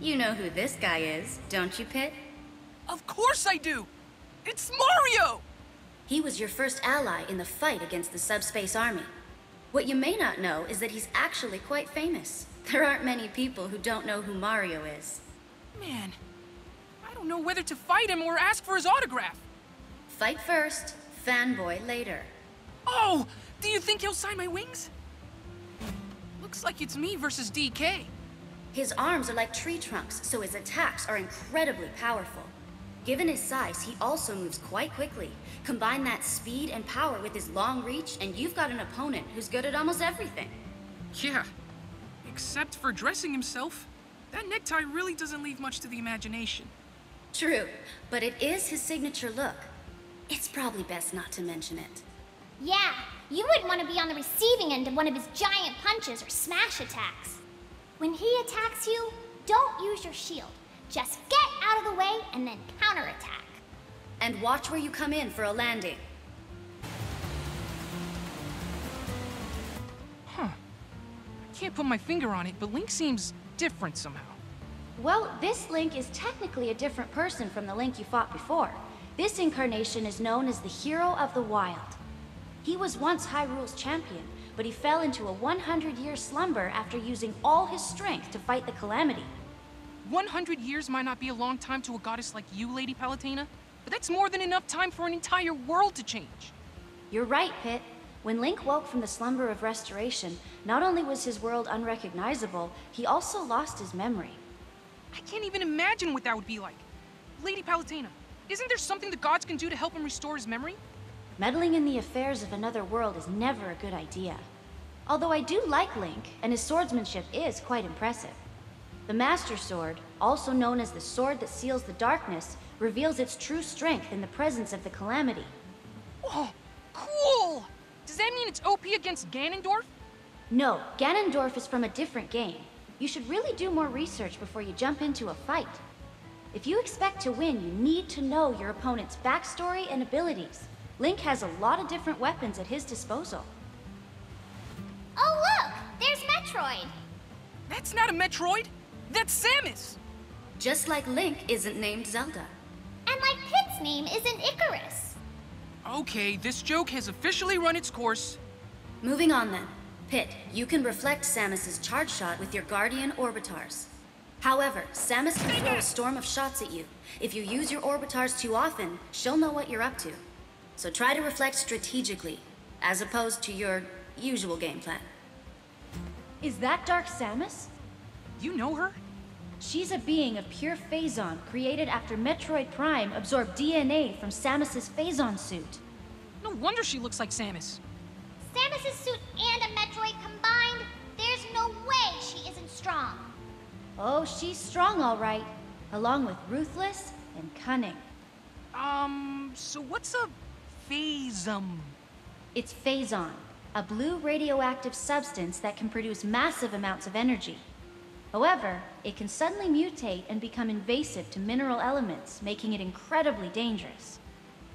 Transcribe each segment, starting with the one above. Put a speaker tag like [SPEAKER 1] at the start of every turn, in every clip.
[SPEAKER 1] You know who this guy is, don't you, Pit?
[SPEAKER 2] Of course I do! It's Mario!
[SPEAKER 1] He was your first ally in the fight against the Subspace Army. What you may not know is that he's actually quite famous. There aren't many people who don't know who Mario is.
[SPEAKER 2] Man, I don't know whether to fight him or ask for his autograph.
[SPEAKER 1] Fight first, fanboy later.
[SPEAKER 2] Oh! Do you think he'll sign my wings? Looks like it's me versus DK.
[SPEAKER 1] His arms are like tree trunks, so his attacks are incredibly powerful. Given his size, he also moves quite quickly. Combine that speed and power with his long reach, and you've got an opponent who's good at almost everything.
[SPEAKER 2] Yeah, except for dressing himself. That necktie really doesn't leave much to the imagination.
[SPEAKER 1] True, but it is his signature look. It's probably best not to mention it.
[SPEAKER 3] Yeah, you wouldn't want to be on the receiving end of one of his giant punches or smash attacks. When he attacks you, don't use your shield. Just get out of the way and then counterattack.
[SPEAKER 1] And watch where you come in for a landing.
[SPEAKER 2] Huh. I can't put my finger on it, but Link seems different somehow.
[SPEAKER 1] Well, this Link is technically a different person from the Link you fought before. This incarnation is known as the Hero of the Wild. He was once Hyrule's champion, but he fell into a 100-year slumber after using all his strength to fight the Calamity.
[SPEAKER 2] 100 years might not be a long time to a goddess like you, Lady Palutena, but that's more than enough time for an entire world to change.
[SPEAKER 1] You're right, Pit. When Link woke from the slumber of restoration, not only was his world unrecognizable, he also lost his memory.
[SPEAKER 2] I can't even imagine what that would be like. Lady Palutena, isn't there something the gods can do to help him restore his memory?
[SPEAKER 1] Meddling in the affairs of another world is never a good idea. Although I do like Link, and his swordsmanship is quite impressive. The Master Sword, also known as the Sword that Seals the Darkness, reveals its true strength in the presence of the Calamity.
[SPEAKER 2] Oh, cool! Does that mean it's OP against Ganondorf?
[SPEAKER 1] No, Ganondorf is from a different game. You should really do more research before you jump into a fight. If you expect to win, you need to know your opponent's backstory and abilities. Link has a lot of different weapons at his disposal.
[SPEAKER 3] Oh look! There's Metroid!
[SPEAKER 2] That's not a Metroid! That's Samus!
[SPEAKER 1] Just like Link isn't named Zelda.
[SPEAKER 3] And like Pit's name isn't Icarus.
[SPEAKER 2] Okay, this joke has officially run its course.
[SPEAKER 1] Moving on then. Pit, you can reflect Samus's charge shot with your Guardian Orbitars. However, Samus can throw a storm of shots at you. If you use your Orbitars too often, she'll know what you're up to. So try to reflect strategically, as opposed to your usual game plan. Is that Dark Samus?
[SPEAKER 2] You know her?
[SPEAKER 1] She's a being of pure Phazon, created after Metroid Prime absorbed DNA from Samus's Phazon suit.
[SPEAKER 2] No wonder she looks like Samus.
[SPEAKER 3] Samus's suit and a Metroid combined? There's no way she isn't strong.
[SPEAKER 1] Oh, she's strong all right, along with ruthless and cunning.
[SPEAKER 2] So what's a Phasm?
[SPEAKER 1] It's Phazon, a blue radioactive substance that can produce massive amounts of energy. However, it can suddenly mutate and become invasive to mineral elements, making it incredibly dangerous.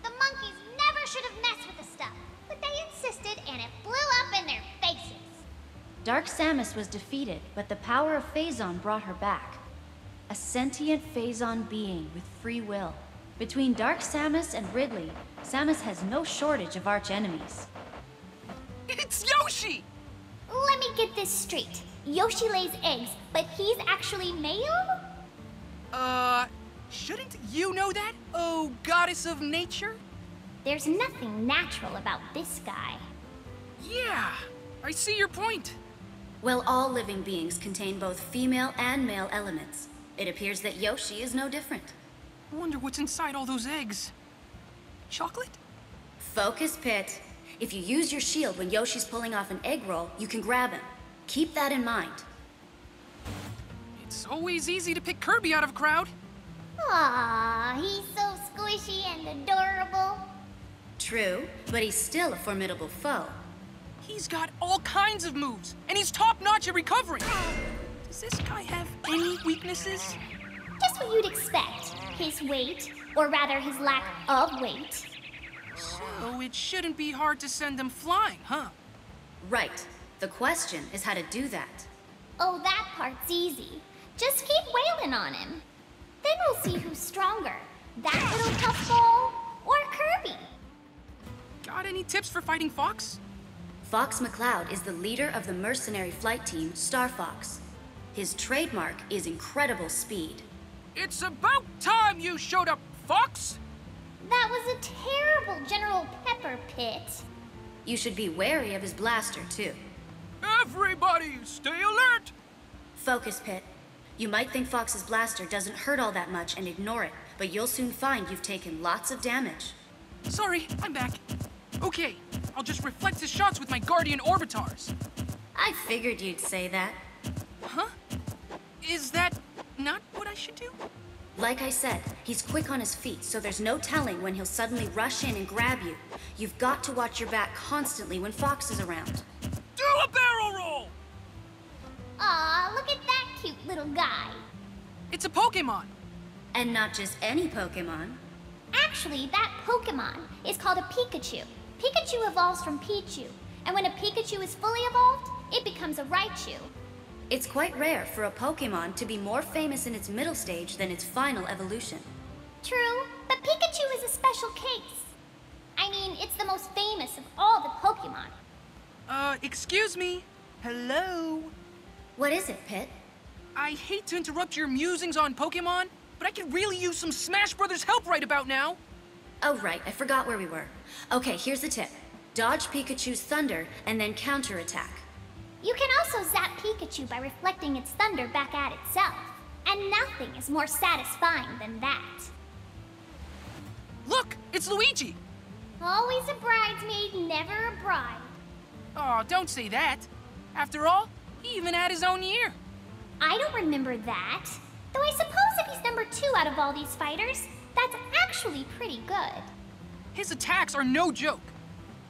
[SPEAKER 3] The monkeys never should have messed with the stuff, but they insisted and it blew up in their faces.
[SPEAKER 1] Dark Samus was defeated, but the power of Phazon brought her back. A sentient Phazon being with free will. Between Dark Samus and Ridley, Samus has no shortage of arch-enemies.
[SPEAKER 2] It's Yoshi!
[SPEAKER 3] Let me get this straight. Yoshi lays eggs, but he's actually male?
[SPEAKER 2] Shouldn't you know that, oh goddess of nature?
[SPEAKER 3] There's nothing natural about this guy.
[SPEAKER 2] Yeah, I see your point.
[SPEAKER 1] Well, all living beings contain both female and male elements. It appears that Yoshi is no different.
[SPEAKER 2] I wonder what's inside all those eggs. Chocolate?
[SPEAKER 1] Focus, Pit. If you use your shield when Yoshi's pulling off an egg roll, you can grab him. Keep that in mind.
[SPEAKER 2] It's always easy to pick Kirby out of a crowd.
[SPEAKER 3] Aww, he's so squishy and adorable.
[SPEAKER 1] True, but he's still a formidable foe.
[SPEAKER 2] He's got all kinds of moves, and he's top-notch at recovering. Does this guy have any weaknesses?
[SPEAKER 3] Just what you'd expect. His weight, or rather his lack of weight.
[SPEAKER 2] So it shouldn't be hard to send him flying, huh?
[SPEAKER 1] Right. The question is how to do that.
[SPEAKER 3] Oh, that part's easy. Just keep wailing on him. Then we'll see who's stronger, that little puffball or Kirby.
[SPEAKER 2] Got any tips for fighting Fox?
[SPEAKER 1] Fox McCloud is the leader of the mercenary flight team, Star Fox. His trademark is incredible speed.
[SPEAKER 2] It's about time you showed up, Fox!
[SPEAKER 3] That was a terrible General Pepper Pit.
[SPEAKER 1] You should be wary of his blaster, too.
[SPEAKER 2] Everybody, stay alert!
[SPEAKER 1] Focus, Pit. You might think Fox's blaster doesn't hurt all that much and ignore it, but you'll soon find you've taken lots of damage.
[SPEAKER 2] Sorry, I'm back. Okay, I'll just reflect his shots with my Guardian Orbitars.
[SPEAKER 1] I figured you'd say that.
[SPEAKER 2] Huh? Is that not what I should do?
[SPEAKER 1] Like I said, he's quick on his feet, so there's no telling when he'll suddenly rush in and grab you. You've got to watch your back constantly when Fox is around.
[SPEAKER 2] Do a barrel roll!
[SPEAKER 3] Aw, look at that cute little guy.
[SPEAKER 2] It's a Pokemon.
[SPEAKER 1] And not just any Pokemon.
[SPEAKER 3] Actually, that Pokemon is called a Pikachu. Pikachu evolves from Pichu, and when a Pikachu is fully evolved, it becomes a Raichu.
[SPEAKER 1] It's quite rare for a Pokemon to be more famous in its middle stage than its final evolution.
[SPEAKER 3] True, but Pikachu is a special case. I mean, it's the most famous of all the Pokemon.
[SPEAKER 2] Excuse me? Hello?
[SPEAKER 1] What is it, Pit?
[SPEAKER 2] I hate to interrupt your musings on Pokemon, but I could really use some Smash Brothers help right about now.
[SPEAKER 1] Oh, right, I forgot where we were. Okay, here's the tip. Dodge Pikachu's thunder and then counterattack.
[SPEAKER 3] You can also zap Pikachu by reflecting its thunder back at itself. And nothing is more satisfying than that.
[SPEAKER 2] Look, it's Luigi.
[SPEAKER 3] Always a bridesmaid, never a bride.
[SPEAKER 2] Oh, don't say that. After all, he even had his own year.
[SPEAKER 3] I don't remember that. Though I suppose if he's number 2 out of all these fighters, that's actually pretty good.
[SPEAKER 2] His attacks are no joke.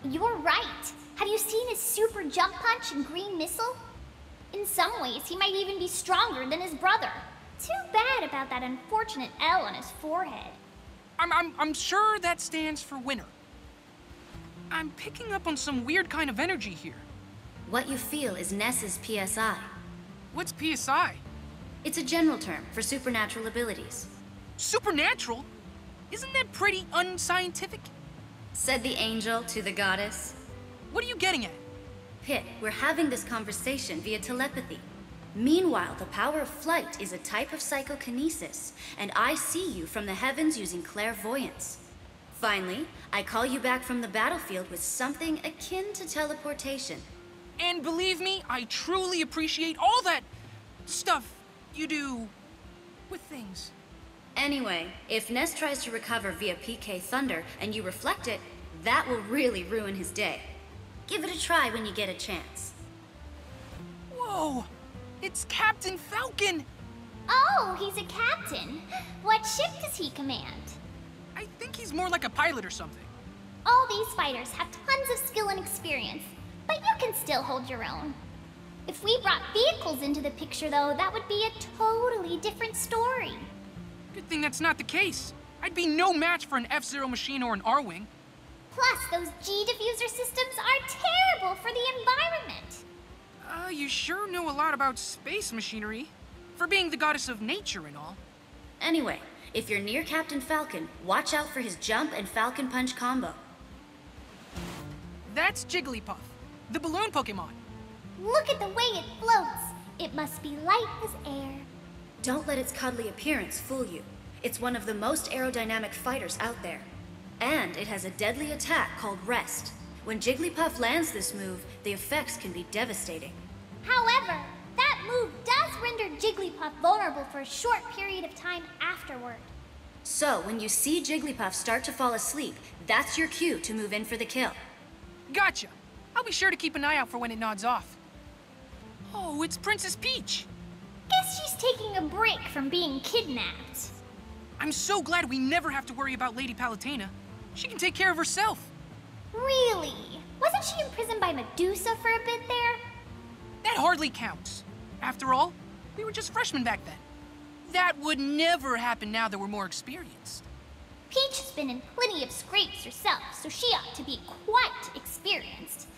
[SPEAKER 3] You're right. Have you seen his super jump punch and green missile? In some ways, he might even be stronger than his brother. Too bad about that unfortunate L on his forehead.
[SPEAKER 2] I'm sure that stands for winner. I'm picking up on some weird kind of energy here.
[SPEAKER 1] What you feel is Ness's PSI.
[SPEAKER 2] What's PSI?
[SPEAKER 1] It's a general term for supernatural abilities.
[SPEAKER 2] Supernatural? Isn't that pretty unscientific?
[SPEAKER 1] Said the angel to the goddess.
[SPEAKER 2] What are you getting at?
[SPEAKER 1] Pit, we're having this conversation via telepathy. Meanwhile, the power of flight is a type of psychokinesis, and I see you from the heavens using clairvoyance. Finally, I call you back from the battlefield with something akin to teleportation.
[SPEAKER 2] And believe me, I truly appreciate all that stuff you do with things.
[SPEAKER 1] Anyway, if Ness tries to recover via PK Thunder and you reflect it, that will really ruin his day. Give it a try when you get a chance.
[SPEAKER 2] Whoa! It's Captain Falcon!
[SPEAKER 3] Oh, he's a captain. What ship does he command?
[SPEAKER 2] I think he's more like a pilot or something.
[SPEAKER 3] All these fighters have tons of skill and experience, but you can still hold your own. If we brought vehicles into the picture, though, that would be a totally different story.
[SPEAKER 2] Good thing that's not the case. I'd be no match for an F-Zero machine or an R-Wing.
[SPEAKER 3] Plus, those G-diffuser systems are terrible for the environment.
[SPEAKER 2] You sure know a lot about space machinery. For being the goddess of nature and all.
[SPEAKER 1] Anyway, if you're near Captain Falcon, watch out for his jump and Falcon Punch combo.
[SPEAKER 2] That's Jigglypuff, the balloon Pokemon.
[SPEAKER 3] Look at the way it floats. It must be light as air.
[SPEAKER 1] Don't let its cuddly appearance fool you. It's one of the most aerodynamic fighters out there. And it has a deadly attack called Rest. When Jigglypuff lands this move, the effects can be devastating.
[SPEAKER 3] However, that move does render Jigglypuff vulnerable for a short period of time afterward.
[SPEAKER 1] So, when you see Jigglypuff start to fall asleep, that's your cue to move in for the kill.
[SPEAKER 2] Gotcha. I'll be sure to keep an eye out for when it nods off. Oh, it's Princess Peach.
[SPEAKER 3] Guess she's taking a break from being kidnapped.
[SPEAKER 2] I'm so glad we never have to worry about Lady Palutena. She can take care of herself.
[SPEAKER 3] Really? Wasn't she imprisoned by Medusa for a bit there?
[SPEAKER 2] That hardly counts. After all, we were just freshmen back then. That would never happen now that we're more experienced.
[SPEAKER 3] Peach has been in plenty of scrapes herself, so she ought to be quite experienced.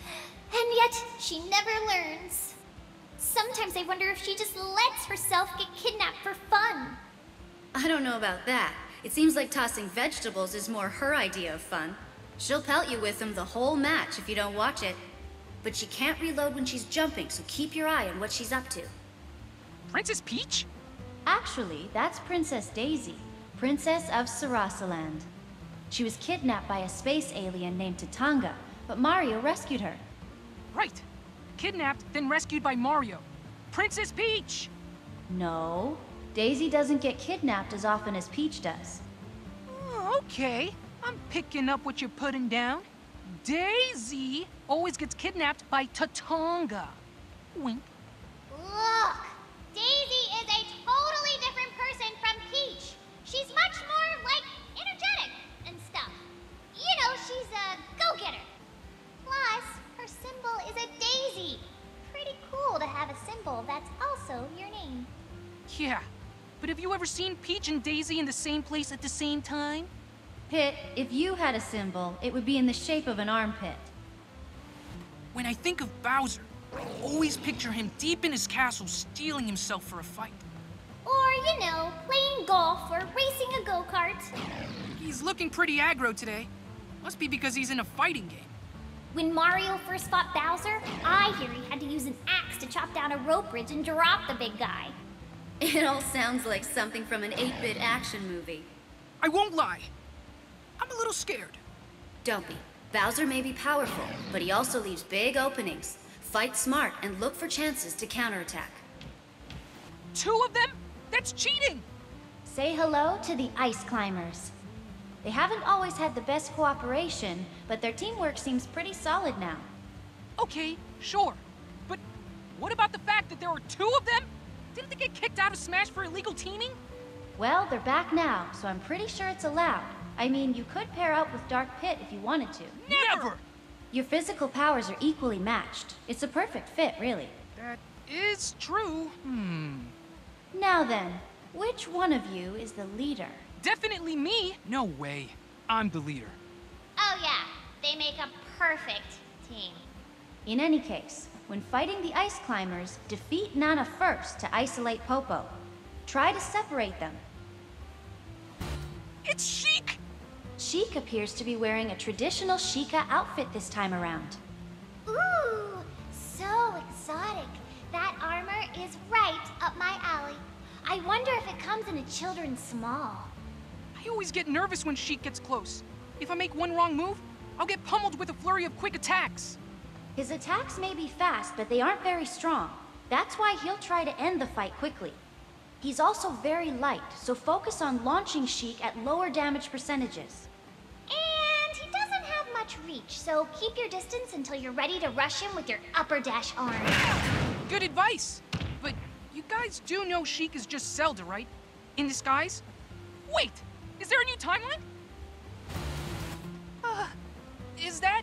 [SPEAKER 3] And yet, she never learns. Sometimes I wonder if she just lets herself get kidnapped for fun.
[SPEAKER 1] I don't know about that. It seems like tossing vegetables is more her idea of fun. She'll pelt you with them the whole match if you don't watch it. But she can't reload when she's jumping, so keep your eye on what she's up to.
[SPEAKER 2] Princess Peach?
[SPEAKER 4] Actually, that's Princess Daisy, Princess of Sarasaland. She was kidnapped by a space alien named Tatanga, but Mario rescued her.
[SPEAKER 2] Right. Kidnapped, then rescued by Mario. Princess Peach!
[SPEAKER 4] No, Daisy doesn't get kidnapped as often as Peach does.
[SPEAKER 2] Okay, I'm picking up what you're putting down. Daisy always gets kidnapped by Tatanga. Wink.
[SPEAKER 3] Look! Daisy is a totally different person from Peach. She's much more, like, energetic and stuff. You know, she's a go-getter. Plus, her symbol is a daisy. Pretty cool to have a symbol that's also your name.
[SPEAKER 2] Yeah, but have you ever seen Peach and Daisy in the same place at the same time?
[SPEAKER 4] Pit, if you had a symbol, it would be in the shape of an armpit.
[SPEAKER 2] When I think of Bowser, I always picture him deep in his castle steeling himself for a fight.
[SPEAKER 3] Or, you know, playing golf or racing a go-kart.
[SPEAKER 2] He's looking pretty aggro today. Must be because he's in a fighting game.
[SPEAKER 3] When Mario first fought Bowser, I hear he had to use an axe to chop down a rope bridge and drop the big guy.
[SPEAKER 1] It all sounds like something from an 8-bit action movie.
[SPEAKER 2] I won't lie. I'm a little scared.
[SPEAKER 1] Don't be. Bowser may be powerful, but he also leaves big openings. Fight smart and look for chances to counterattack.
[SPEAKER 2] 2 of them? That's cheating!
[SPEAKER 4] Say hello to the Ice Climbers. They haven't always had the best cooperation, but their teamwork seems pretty solid now.
[SPEAKER 2] Okay, sure. But what about the fact that there are 2 of them? Didn't they get kicked out of Smash for illegal teaming?
[SPEAKER 4] Well, they're back now, so I'm pretty sure it's allowed. I mean, you could pair up with Dark Pit if you wanted to.
[SPEAKER 2] Never!
[SPEAKER 4] Your physical powers are equally matched. It's a perfect fit, really.
[SPEAKER 2] That is true.
[SPEAKER 4] Now then, which one of you is the leader?
[SPEAKER 2] Definitely me. No way. I'm the leader.
[SPEAKER 3] Oh yeah, they make a perfect team.
[SPEAKER 4] In any case, when fighting the Ice Climbers, defeat Nana first to isolate Popo. Try to separate them.
[SPEAKER 2] It's Sheik!
[SPEAKER 4] Sheik appears to be wearing a traditional Sheikah outfit this time around.
[SPEAKER 3] Ooh, so exotic. That armor is right up my alley. I wonder if it comes in a children's small.
[SPEAKER 2] I always get nervous when Sheik gets close. If I make one wrong move, I'll get pummeled with a flurry of quick attacks.
[SPEAKER 4] His attacks may be fast, but they aren't very strong. That's why he'll try to end the fight quickly. He's also very light, so focus on launching Sheik at lower damage percentages.
[SPEAKER 3] And he doesn't have much reach, so keep your distance until you're ready to rush him with your upper dash arm.
[SPEAKER 2] Good advice. But you guys do know Sheik is just Zelda, right? In disguise? Wait, is there a new timeline? Is that...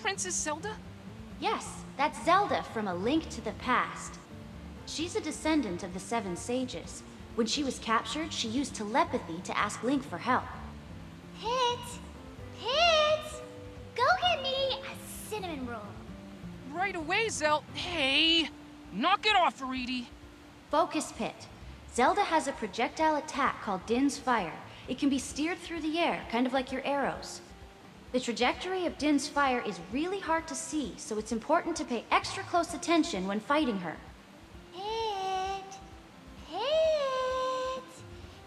[SPEAKER 2] Princess Zelda?
[SPEAKER 4] Yes, that's Zelda from A Link to the Past. She's a descendant of the 7 Sages. When she was captured, she used telepathy to ask Link for help.
[SPEAKER 3] Pit! Pit! Go get me a cinnamon roll.
[SPEAKER 2] Right away, Zel. Hey! Knock it off, Aridi.
[SPEAKER 4] Focus Pit. Zelda has a projectile attack called Din's Fire. It can be steered through the air, kind of like your arrows. The trajectory of Din's Fire is really hard to see, so it's important to pay extra close attention when fighting her.
[SPEAKER 3] Pit! Pit!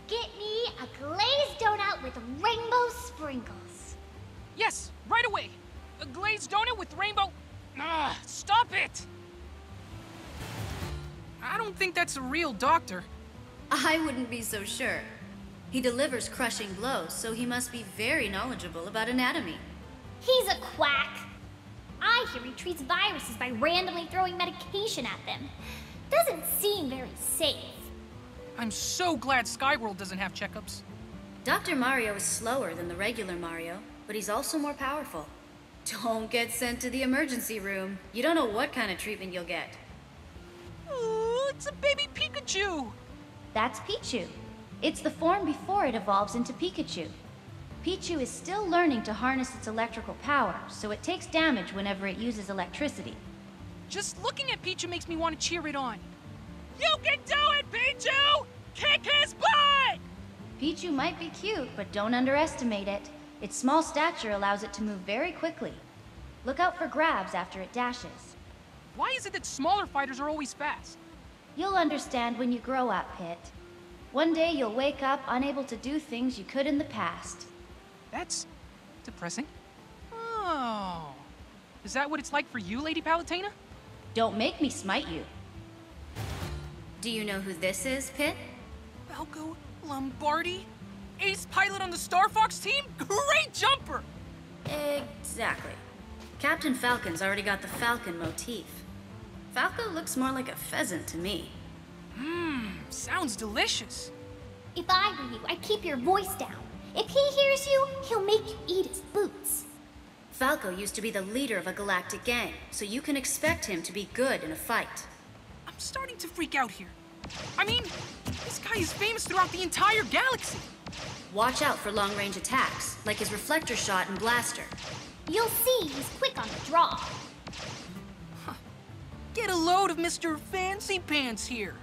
[SPEAKER 3] Get me a glazed donut with rainbow sprinkles.
[SPEAKER 2] Yes, right away. A glazed donut with rainbow... stop it! I don't think that's a real doctor.
[SPEAKER 1] I wouldn't be so sure. He delivers crushing blows, so he must be very knowledgeable about anatomy.
[SPEAKER 3] He's a quack. I hear he treats viruses by randomly throwing medication at them. Doesn't seem very safe.
[SPEAKER 2] I'm so glad Skyworld doesn't have checkups.
[SPEAKER 1] Dr. Mario is slower than the regular Mario, but he's also more powerful. Don't get sent to the emergency room. You don't know what kind of treatment you'll get.
[SPEAKER 2] Ooh, it's a baby Pikachu!
[SPEAKER 4] That's Pichu. It's the form before it evolves into Pikachu. Pichu is still learning to harness its electrical power, so it takes damage whenever it uses electricity.
[SPEAKER 2] Just looking at Pichu makes me want to cheer it on. You can do it, Pichu! Kick his butt!
[SPEAKER 4] Pichu might be cute, but don't underestimate it. Its small stature allows it to move very quickly. Look out for grabs after it dashes.
[SPEAKER 2] Why is it that smaller fighters are always fast?
[SPEAKER 4] You'll understand when you grow up, Pit. One day you'll wake up unable to do things you could in the past.
[SPEAKER 2] That's depressing. Oh. Is that what it's like for you, Lady Palutena?
[SPEAKER 4] Don't make me smite you.
[SPEAKER 1] Do you know who this is, Pit?
[SPEAKER 2] Falco Lombardi? Ace pilot on the Star Fox team? Great jumper!
[SPEAKER 1] Exactly. Captain Falcon's already got the Falcon motif. Falco looks more like a pheasant to me.
[SPEAKER 2] Sounds delicious.
[SPEAKER 3] If I were you, I'd keep your voice down. If he hears you, he'll make you eat his boots.
[SPEAKER 1] Falco used to be the leader of a galactic gang, so you can expect him to be good in a fight.
[SPEAKER 2] I'm starting to freak out here. I mean, this guy is famous throughout the entire galaxy.
[SPEAKER 1] Watch out for long-range attacks, like his reflector shot and blaster.
[SPEAKER 3] You'll see he's quick on the draw.
[SPEAKER 2] Get a load of Mr. Fancy Pants here.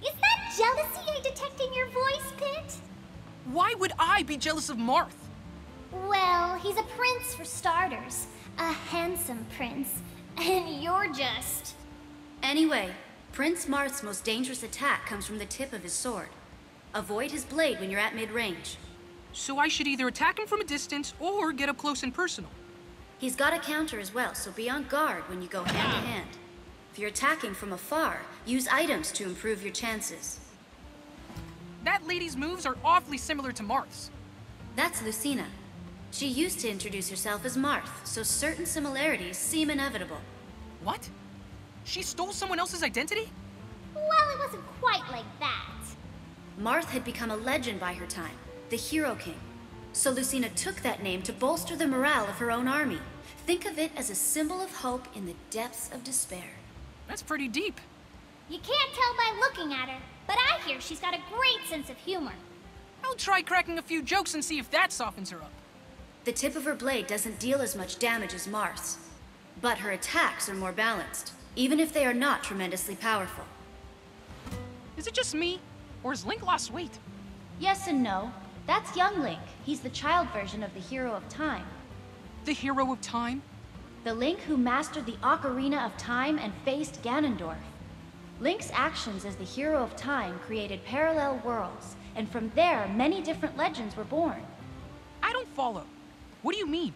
[SPEAKER 3] Is that jealousy I detect in your voice, Pit?
[SPEAKER 2] Why would I be jealous of Marth?
[SPEAKER 3] Well, he's a prince for starters. A handsome prince. And you're just...
[SPEAKER 1] Anyway, Prince Marth's most dangerous attack comes from the tip of his sword. Avoid his blade when you're at mid-range.
[SPEAKER 2] So I should either attack him from a distance or get up close and personal.
[SPEAKER 1] He's got a counter as well, so be on guard when you go hand-to-hand. If you're attacking from afar, use items to improve your chances.
[SPEAKER 2] That lady's moves are awfully similar to Marth's.
[SPEAKER 1] That's Lucina. She used to introduce herself as Marth, so certain similarities seem inevitable.
[SPEAKER 2] What? She stole someone else's identity?
[SPEAKER 3] Well, it wasn't quite like that.
[SPEAKER 1] Marth had become a legend by her time, the Hero King. So Lucina took that name to bolster the morale of her own army. Think of it as a symbol of hope in the depths of despair.
[SPEAKER 2] That's pretty deep.
[SPEAKER 3] You can't tell by looking at her, but I hear she's got a great sense of humor.
[SPEAKER 2] I'll try cracking a few jokes and see if that softens her up.
[SPEAKER 1] The tip of her blade doesn't deal as much damage as Marth's, but her attacks are more balanced, even if they are not tremendously powerful.
[SPEAKER 2] Is it just me, or has Link lost weight?
[SPEAKER 4] Yes and no. That's young Link. He's the child version of the Hero of Time.
[SPEAKER 2] The Hero of Time?
[SPEAKER 4] The Link who mastered the Ocarina of Time and faced Ganondorf. Link's actions as the Hero of Time created parallel worlds, and from there, many different legends were born.
[SPEAKER 2] I don't follow. What do you mean?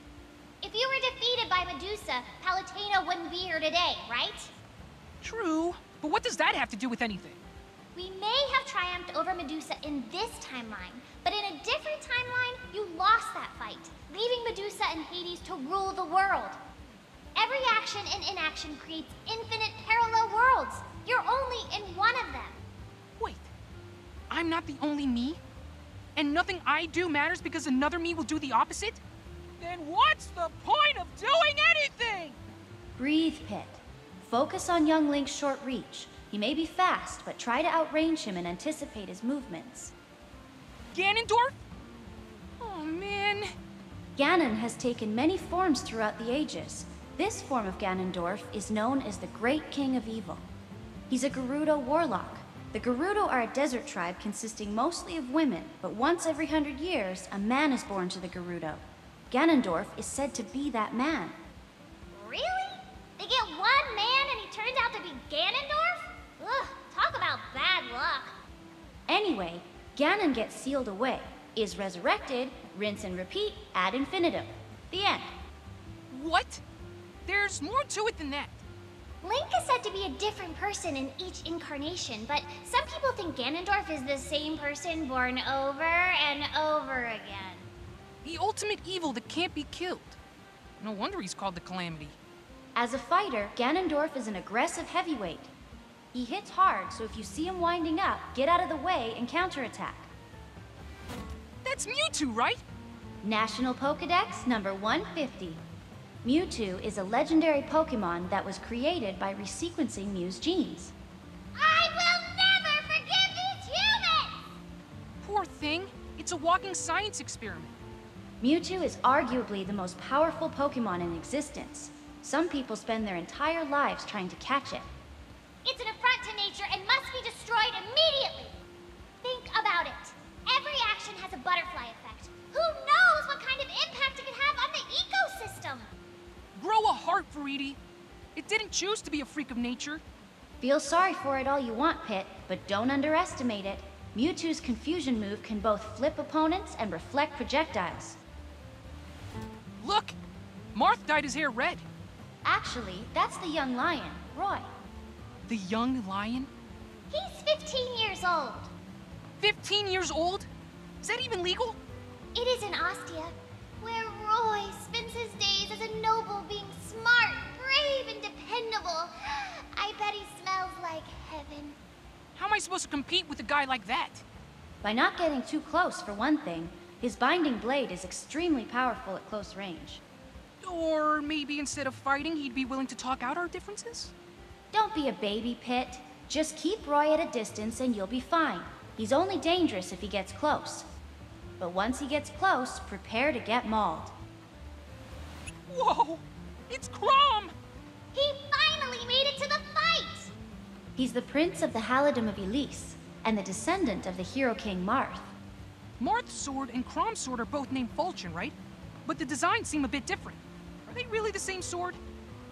[SPEAKER 3] If you were defeated by Medusa, Palutena wouldn't be here today, right?
[SPEAKER 2] True, but what does that have to do with anything?
[SPEAKER 3] We may have triumphed over Medusa in this timeline, but in a different timeline, you lost that fight, leaving Medusa and Hades to rule the world. Every action and inaction creates infinite parallel worlds. You're only in one of them.
[SPEAKER 2] Wait, I'm not the only me? And nothing I do matters because another me will do the opposite? Then what's the point of doing anything?
[SPEAKER 4] Breathe, Pit. Focus on young Link's short reach. He may be fast, but try to outrange him and anticipate his movements.
[SPEAKER 2] Ganondorf? Oh, man.
[SPEAKER 4] Ganon has taken many forms throughout the ages. This form of Ganondorf is known as the Great King of Evil. He's a Gerudo warlock. The Gerudo are a desert tribe consisting mostly of women, but once every 100 years, a man is born to the Gerudo. Ganondorf is said to be that man.
[SPEAKER 3] Really? They get one man and he turns out to be Ganondorf? Ugh, talk about bad luck.
[SPEAKER 4] Anyway, Ganon gets sealed away, is resurrected, rinse and repeat ad infinitum. The end.
[SPEAKER 2] What? There's more to it than that.
[SPEAKER 3] Link is said to be a different person in each incarnation, but some people think Ganondorf is the same person born over and over again.
[SPEAKER 2] The ultimate evil that can't be killed. No wonder he's called the Calamity.
[SPEAKER 4] As a fighter, Ganondorf is an aggressive heavyweight. He hits hard, so if you see him winding up, get out of the way and counterattack.
[SPEAKER 2] That's Mewtwo, right?
[SPEAKER 4] National Pokedex number 150. Mewtwo is a legendary Pokemon that was created by resequencing Mew's genes.
[SPEAKER 3] I will never forgive these humans!
[SPEAKER 2] Poor thing. It's a walking science experiment.
[SPEAKER 4] Mewtwo is arguably the most powerful Pokemon in existence. some people spend their entire lives trying to catch it.
[SPEAKER 3] It's an affront to nature and must be destroyed immediately. Think about it. Every action has a butterfly effect. Who knows what kind of impact it could have on the ecosystem?
[SPEAKER 2] Grow a heart, Veridi. It didn't choose to be a freak of nature.
[SPEAKER 4] Feel sorry for it all you want, Pit, but don't underestimate it. Mewtwo's confusion move can both flip opponents and reflect projectiles.
[SPEAKER 2] Look! Marth dyed his hair red.
[SPEAKER 4] Actually, that's the young lion, Roy.
[SPEAKER 2] The young lion?
[SPEAKER 3] He's 15 years old.
[SPEAKER 2] 15 years old? Is that even legal?
[SPEAKER 3] It is in Ostia, where Roy spends his days as a noble, being smart, brave, and dependable. I bet he smells like heaven.
[SPEAKER 2] How am I supposed to compete with a guy like that?
[SPEAKER 4] By not getting too close, for one thing. His binding blade is extremely powerful at close range.
[SPEAKER 2] Or maybe instead of fighting, he'd be willing to talk out our differences?
[SPEAKER 4] Don't be a baby, Pit. Just keep Roy at a distance and you'll be fine. He's only dangerous if he gets close. But once he gets close, prepare to get mauled.
[SPEAKER 2] Whoa! It's Chrom!
[SPEAKER 3] He finally made it to the fight!
[SPEAKER 4] He's the prince of the Halidom of Elise, and the descendant of the hero king Marth.
[SPEAKER 2] Marth's sword and Chrom's sword are both named Falcon, right? But the designs seem a bit different. Are they really the same sword?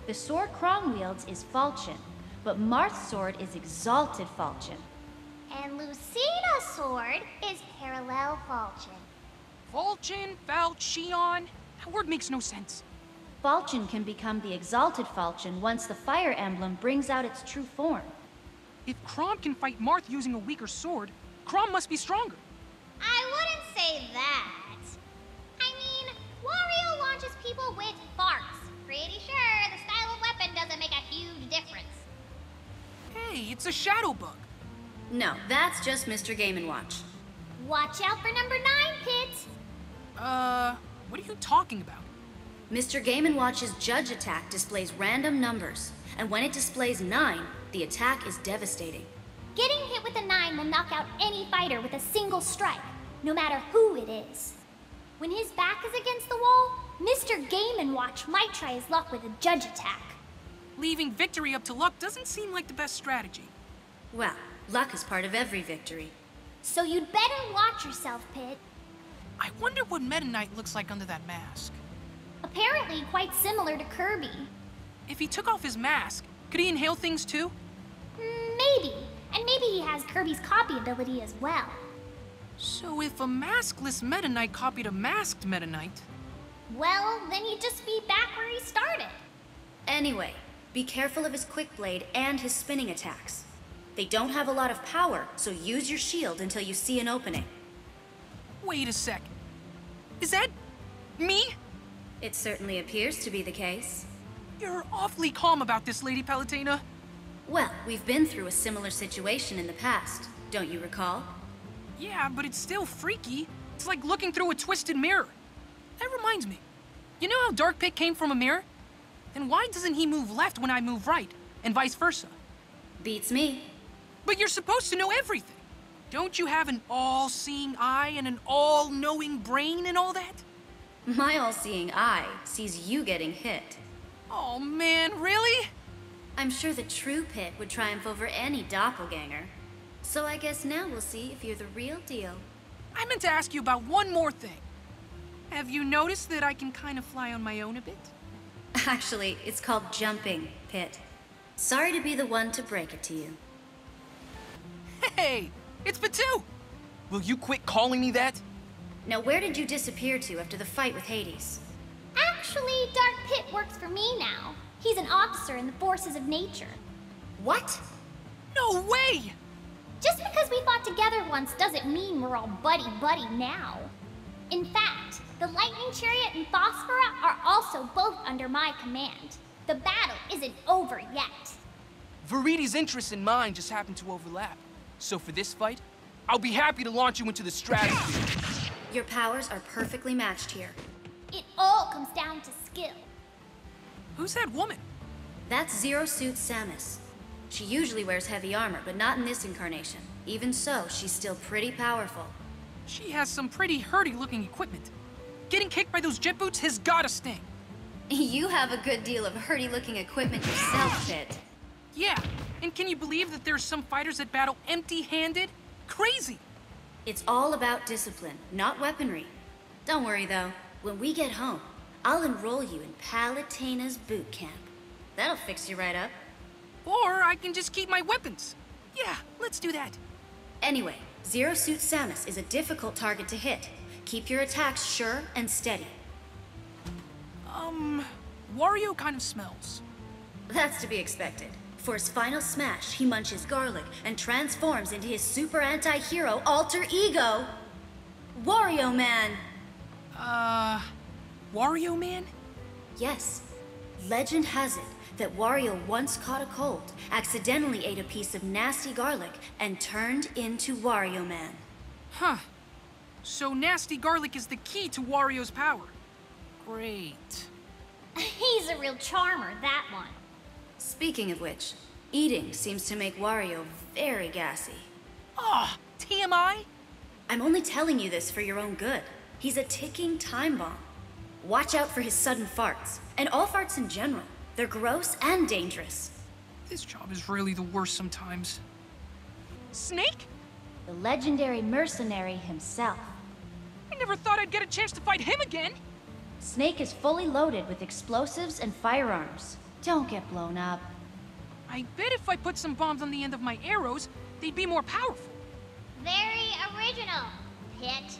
[SPEAKER 4] The sword Chrom wields is Falcon, but Marth's sword is Exalted Falcon.
[SPEAKER 3] And Lucina's sword is Parallel Falcon.
[SPEAKER 2] Falcon, Falchion? That word makes no sense.
[SPEAKER 4] Falcon can become the Exalted Falcon once the fire emblem brings out its true form.
[SPEAKER 2] If Chrom can fight Marth using a weaker sword, Chrom must be stronger.
[SPEAKER 3] I wouldn't say that. I mean, Wario launches people with farts. Pretty sure the style of weapon doesn't make a huge difference.
[SPEAKER 2] Hey, it's a shadow bug.
[SPEAKER 1] No, that's just Mr. Game & Watch.
[SPEAKER 3] Watch out for number 9, Pit.
[SPEAKER 2] What are you talking about?
[SPEAKER 1] Mr. Game & Watch's Judge attack displays random numbers, and when it displays 9, the attack is devastating.
[SPEAKER 3] Getting hit with a 9 will knock out any fighter with a single strike, no matter who it is. When his back is against the wall, Mr. Game & Watch might try his luck with a Judge attack.
[SPEAKER 2] Leaving victory up to luck doesn't seem like the best strategy.
[SPEAKER 1] Well, luck is part of every victory.
[SPEAKER 3] So you'd better watch yourself, Pit.
[SPEAKER 2] I wonder what Meta Knight looks like under that mask.
[SPEAKER 3] Apparently quite similar to Kirby.
[SPEAKER 2] If he took off his mask, could he inhale things too?
[SPEAKER 3] Maybe. And maybe he has Kirby's copy ability as well.
[SPEAKER 2] So if a maskless Meta Knight copied a masked Meta Knight...
[SPEAKER 3] Well, then he'd just be back where he started.
[SPEAKER 1] Anyway, be careful of his quick blade and his spinning attacks. They don't have a lot of power, so use your shield until you see an opening.
[SPEAKER 2] Wait a sec. Is that... me?
[SPEAKER 1] It certainly appears to be the case.
[SPEAKER 2] You're awfully calm about this, Lady Palutena.
[SPEAKER 1] Well, we've been through a similar situation in the past, don't you recall?
[SPEAKER 2] Yeah, but it's still freaky. It's like looking through a twisted mirror. That reminds me. You know how Dark Pit came from a mirror? Then why doesn't he move left when I move right, and vice versa?
[SPEAKER 1] Beats me.
[SPEAKER 2] But you're supposed to know everything. Don't you have an all-seeing eye and an all-knowing brain and all that?
[SPEAKER 1] My all-seeing eye sees you getting hit.
[SPEAKER 2] Oh man, really?
[SPEAKER 1] I'm sure the true Pit would triumph over any doppelganger. So I guess now we'll see if you're the real deal.
[SPEAKER 2] I meant to ask you about one more thing. Have you noticed that I can kind of fly on my own a bit?
[SPEAKER 1] Actually, it's called jumping, Pit. Sorry to be the one to break it to you.
[SPEAKER 2] Hey, it's Batu! Will you quit calling me that?
[SPEAKER 1] Now where did you disappear to after the fight with Hades?
[SPEAKER 3] Actually, Dark Pit works for me now. He's an officer in the forces of nature.
[SPEAKER 1] What?
[SPEAKER 2] No way!
[SPEAKER 3] Just because we fought together once doesn't mean we're all buddy-buddy now. In fact, the Lightning Chariot and Phosphora are also both under my command. The battle isn't over yet.
[SPEAKER 2] Veridi's interests and mine just happen to overlap. So for this fight, I'll be happy to launch you into the stratosphere.
[SPEAKER 1] Your powers are perfectly matched here.
[SPEAKER 3] It all comes down to skill.
[SPEAKER 2] Who's that woman?
[SPEAKER 1] That's Zero Suit Samus. She usually wears heavy armor, but not in this incarnation. Even so, she's still pretty powerful.
[SPEAKER 2] She has some pretty herdy-looking equipment. Getting kicked by those jet boots has gotta sting.
[SPEAKER 1] You have a good deal of hurdy-looking equipment yourself, Pit.
[SPEAKER 2] Yeah, and can you believe that there's some fighters that battle empty-handed? Crazy!
[SPEAKER 1] It's all about discipline, not weaponry. Don't worry, though. When we get home, I'll enroll you in Palutena's boot camp. That'll fix you right up.
[SPEAKER 2] Or I can just keep my weapons. Yeah, let's do that.
[SPEAKER 1] Anyway, Zero Suit Samus is a difficult target to hit. Keep your attacks sure and steady.
[SPEAKER 2] Wario kind of smells.
[SPEAKER 1] That's to be expected. For his final smash, he munches garlic and transforms into his super anti-hero alter ego, Wario Man.
[SPEAKER 2] Wario Man?
[SPEAKER 1] Yes. Legend has it that Wario once caught a cold, accidentally ate a piece of nasty garlic, and turned into Wario Man.
[SPEAKER 2] Huh. So nasty garlic is the key to Wario's power. Great.
[SPEAKER 3] He's a real charmer, that one.
[SPEAKER 1] Speaking of which, eating seems to make Wario very gassy.
[SPEAKER 2] Ah, TMI?
[SPEAKER 1] I'm only telling you this for your own good. He's a ticking time bomb. Watch out for his sudden farts, and all farts in general. They're gross and dangerous.
[SPEAKER 2] This job is really the worst sometimes. Snake?
[SPEAKER 4] The legendary mercenary himself.
[SPEAKER 2] I never thought I'd get a chance to fight him again!
[SPEAKER 4] Snake is fully loaded with explosives and firearms. Don't get blown up.
[SPEAKER 2] I bet if I put some bombs on the end of my arrows, they'd be more powerful.
[SPEAKER 3] Very original, Pit.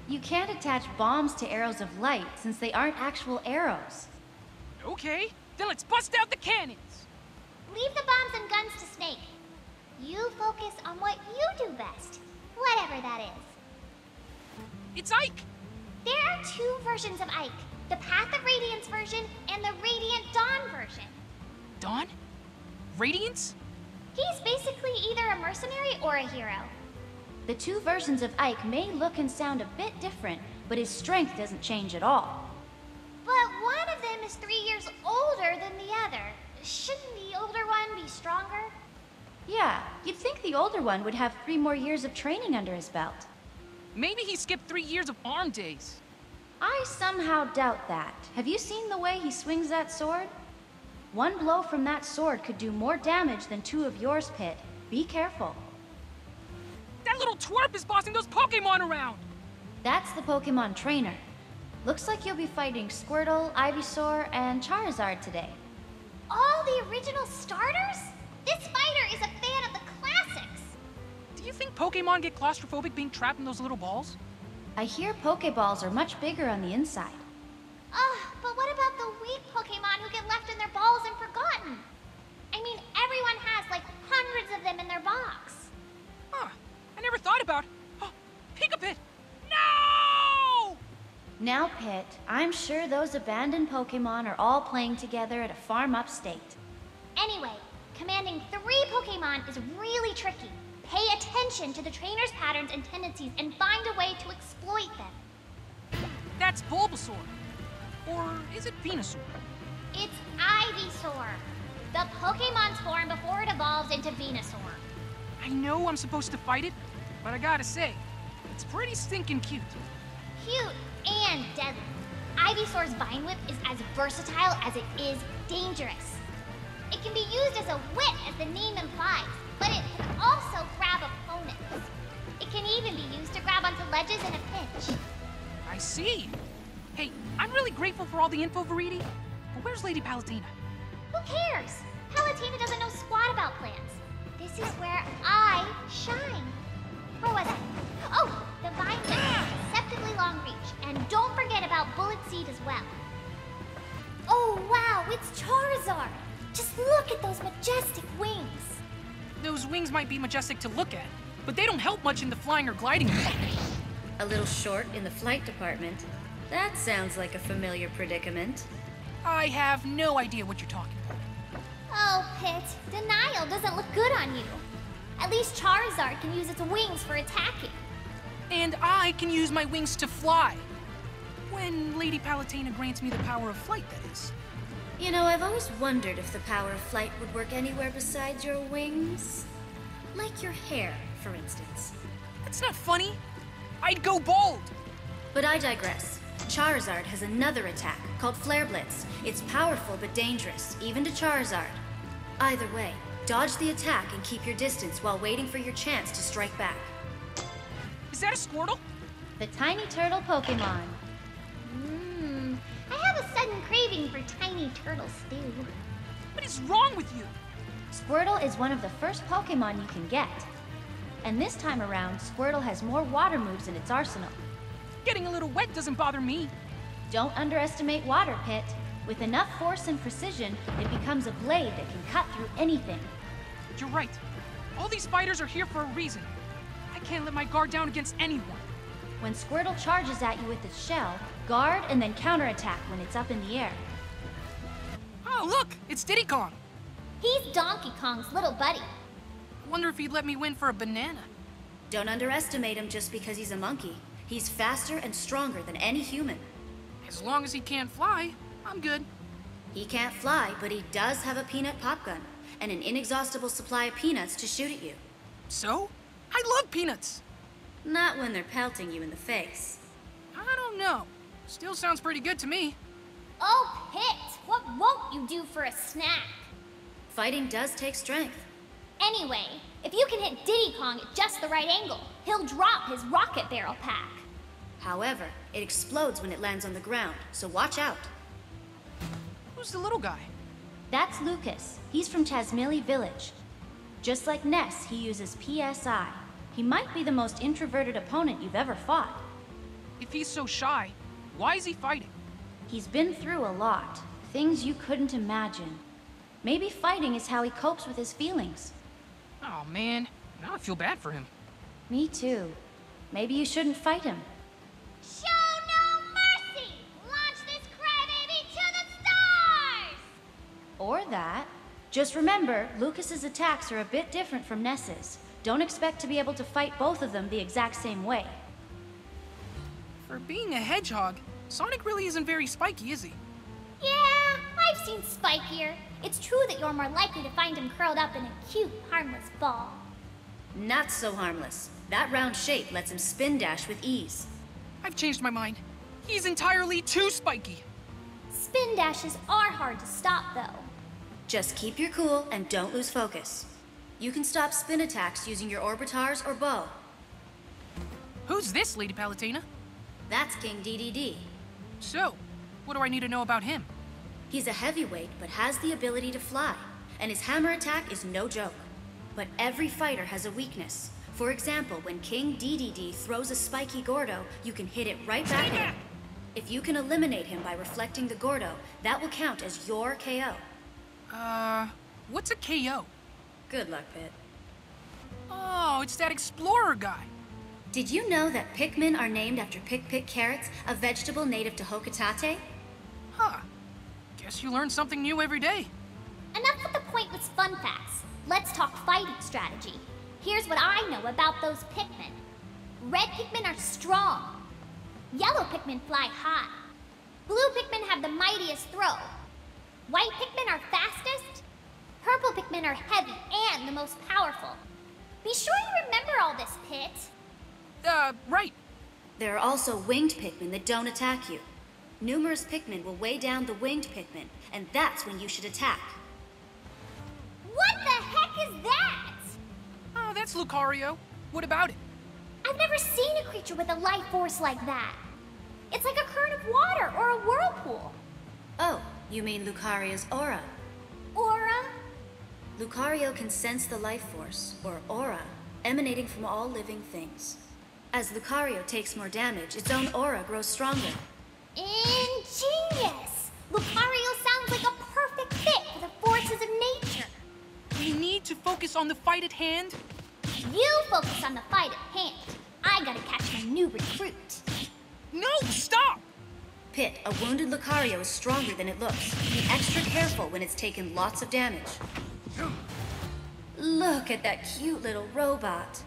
[SPEAKER 4] You can't attach bombs to arrows of light since they aren't actual arrows.
[SPEAKER 2] Okay, then let's bust out the cannons!
[SPEAKER 3] Leave the bombs and guns to Snake. You focus on what you do best, whatever that is.
[SPEAKER 2] It's Ike!
[SPEAKER 3] There are two versions of Ike. The Path of Radiance version and the Radiant Dawn version.
[SPEAKER 2] Dawn? Radiance?
[SPEAKER 3] He's basically either a mercenary or a hero.
[SPEAKER 4] The two versions of Ike may look and sound a bit different, but his strength doesn't change at all.
[SPEAKER 3] But one of them is 3 years older than the other. Shouldn't the older one be stronger?
[SPEAKER 4] Yeah, you'd think the older one would have 3 more years of training under his belt.
[SPEAKER 2] Maybe he skipped 3 years of arm days.
[SPEAKER 4] I somehow doubt that. Have you seen the way he swings that sword? One blow from that sword could do more damage than 2 of yours, Pit. Be careful.
[SPEAKER 2] That little twerp is bossing those Pokémon around!
[SPEAKER 4] That's the Pokemon trainer. Looks like you'll be fighting Squirtle, Ivysaur, and Charizard today.
[SPEAKER 3] All the original starters? This fighter is a fan of the classics.
[SPEAKER 2] Do you think Pokémon get claustrophobic being trapped in those little balls?
[SPEAKER 4] I hear Pokeballs are much bigger on the inside.
[SPEAKER 3] But what about the weak Pokemon who get left in their balls and forgotten? I mean, everyone has like hundreds of them in their box.
[SPEAKER 2] Huh. I never thought about... Oh, Pikapit! No!
[SPEAKER 4] Now, Pit, I'm sure those abandoned Pokemon are all playing together at a farm upstate.
[SPEAKER 3] Anyway, commanding 3 Pokemon is really tricky. Pay attention to the trainer's patterns and tendencies and find a way to exploit them.
[SPEAKER 2] That's Bulbasaur. Or is it Venusaur?
[SPEAKER 3] It's Ivysaur, the Pokemon's form before it evolves into Venusaur.
[SPEAKER 2] I know I'm supposed to fight it, but I gotta say, it's pretty stinking cute.
[SPEAKER 3] Cute and deadly. Ivysaur's Vine Whip is as versatile as it is dangerous. It can be used as a whip, as the name implies, but it can also grab opponents. It can even be used to grab onto ledges in a pinch.
[SPEAKER 2] I see. Hey, I'm really grateful for all the info, Veridi, but where's Lady Palutena?
[SPEAKER 3] Who cares? Palutena doesn't know squat about plants. This is where I shine. Where was I? Oh, the Vine Whip has deceptively long reach, and don't forget about Bullet Seed as well. Oh wow, it's Charizard! Just look at those majestic wings.
[SPEAKER 2] Those wings might be majestic to look at, but they don't help much in the flying or gliding department.
[SPEAKER 1] A little short in the flight department. That sounds like a familiar predicament.
[SPEAKER 2] I have no idea what you're talking about.
[SPEAKER 3] Oh, Pit, denial doesn't look good on you. At least Charizard can use its wings for attacking.
[SPEAKER 2] And I can use my wings to fly. When Lady Palutena grants me the power of flight, that is.
[SPEAKER 1] You know, I've always wondered if the power of flight would work anywhere besides your wings. Like your hair, for instance.
[SPEAKER 2] That's not funny. I'd go bald.
[SPEAKER 1] But I digress. Charizard has another attack, called Flare Blitz. It's powerful but dangerous, even to Charizard. Either way, dodge the attack and keep your distance while waiting for your chance to strike back.
[SPEAKER 2] Is that a Squirtle?
[SPEAKER 4] The tiny turtle Pokemon.
[SPEAKER 3] I have a sudden craving for tiny turtle stew.
[SPEAKER 2] What is wrong with you?
[SPEAKER 4] Squirtle is one of the first Pokemon you can get. And this time around, Squirtle has more water moves in its arsenal.
[SPEAKER 2] Getting a little wet doesn't bother me.
[SPEAKER 4] Don't underestimate water, Pit. With enough force and precision, it becomes a blade that can cut through anything.
[SPEAKER 2] You're right. All these fighters are here for a reason. I can't let my guard down against anyone.
[SPEAKER 4] When Squirtle charges at you with its shell, guard and then counterattack when it's up in the air.
[SPEAKER 2] Oh, look! It's Diddy Kong.
[SPEAKER 3] He's Donkey Kong's little buddy.
[SPEAKER 2] Wonder if he'd let me win for a banana.
[SPEAKER 1] Don't underestimate him just because he's a monkey. He's faster and stronger than any human.
[SPEAKER 2] As long as he can't fly, I'm good.
[SPEAKER 1] He can't fly, but he does have a peanut pop gun and an inexhaustible supply of peanuts to shoot at you.
[SPEAKER 2] So? I love peanuts!
[SPEAKER 1] Not when they're pelting you in the face.
[SPEAKER 2] I don't know. Still sounds pretty good to me.
[SPEAKER 3] Oh, Pit, what won't you do for a snack?
[SPEAKER 1] Fighting does take strength.
[SPEAKER 3] Anyway, if you can hit Diddy Kong at just the right angle, he'll drop his rocket barrel pack.
[SPEAKER 1] However, it explodes when it lands on the ground, so watch out.
[SPEAKER 2] Who's the little guy?
[SPEAKER 4] That's Lucas. He's from Chasmili Village. Just like Ness, he uses PSI. He might be the most introverted opponent you've ever fought.
[SPEAKER 2] If he's so shy, why is he fighting?
[SPEAKER 4] He's been through a lot. Things you couldn't imagine. Maybe fighting is how he copes with his feelings.
[SPEAKER 2] Oh man, now I feel bad for him.
[SPEAKER 4] Me too. Maybe you shouldn't fight him.
[SPEAKER 3] Show no mercy! Launch this crybaby to the stars!
[SPEAKER 4] Or that. Just remember, Lucas's attacks are a bit different from Ness's. Don't expect to be able to fight both of them the exact same way.
[SPEAKER 2] For being a hedgehog, Sonic really isn't very spiky, is he?
[SPEAKER 3] Yeah, I've seen spikier. It's true that you're more likely to find him curled up in a cute, harmless ball.
[SPEAKER 1] Not so harmless. That round shape lets him spin dash with ease.
[SPEAKER 2] I've changed my mind. He's entirely too spiky.
[SPEAKER 3] Spin dashes are hard to stop, though.
[SPEAKER 1] Just keep your cool and don't lose focus. You can stop spin attacks using your orbitars or bow.
[SPEAKER 2] Who's this, Lady Palutena?
[SPEAKER 1] That's King Dedede.
[SPEAKER 2] So, what do I need to know about him?
[SPEAKER 1] He's a heavyweight, but has the ability to fly, and his hammer attack is no joke. But every fighter has a weakness. For example, when King Dedede throws a spiky Gordo, you can hit it right back at him. If you can eliminate him by reflecting the Gordo, that will count as your KO.
[SPEAKER 2] What's a KO?
[SPEAKER 1] Good luck, Pit.
[SPEAKER 2] Oh, it's that explorer guy.
[SPEAKER 1] Did you know that Pikmin are named after Pick carrots, a vegetable native to Hokitate?
[SPEAKER 2] Huh. Guess you learn something new every day.
[SPEAKER 3] Enough with the pointless fun facts. Let's talk fighting strategy. Here's what I know about those Pikmin. Red Pikmin are strong. Yellow Pikmin fly high. Blue Pikmin have the mightiest throw. White Pikmin are fastest. Purple Pikmin are heavy and the most powerful. Be sure you remember all this, Pit.
[SPEAKER 2] Right.
[SPEAKER 1] There are also winged Pikmin that don't attack you. Numerous Pikmin will weigh down the winged Pikmin, and that's when you should attack.
[SPEAKER 3] What the heck is that?
[SPEAKER 2] Oh, that's Lucario. What about it?
[SPEAKER 3] I've never seen a creature with a life force like that. It's like a current of water or a whirlpool.
[SPEAKER 1] Oh, you mean Lucario's aura.
[SPEAKER 3] Aura?
[SPEAKER 1] Lucario can sense the life force, or aura, emanating from all living things. As Lucario takes more damage, its own aura grows stronger.
[SPEAKER 3] Ingenious! Lucario sounds like a perfect fit for the forces of nature.
[SPEAKER 2] We need to focus on the fight at hand.
[SPEAKER 3] You focus on the fight at hand. I gotta catch my new recruit.
[SPEAKER 2] No, stop!
[SPEAKER 1] Pit, a wounded Lucario is stronger than it looks. Be extra careful when it's taken lots of damage. Look at that cute little robot.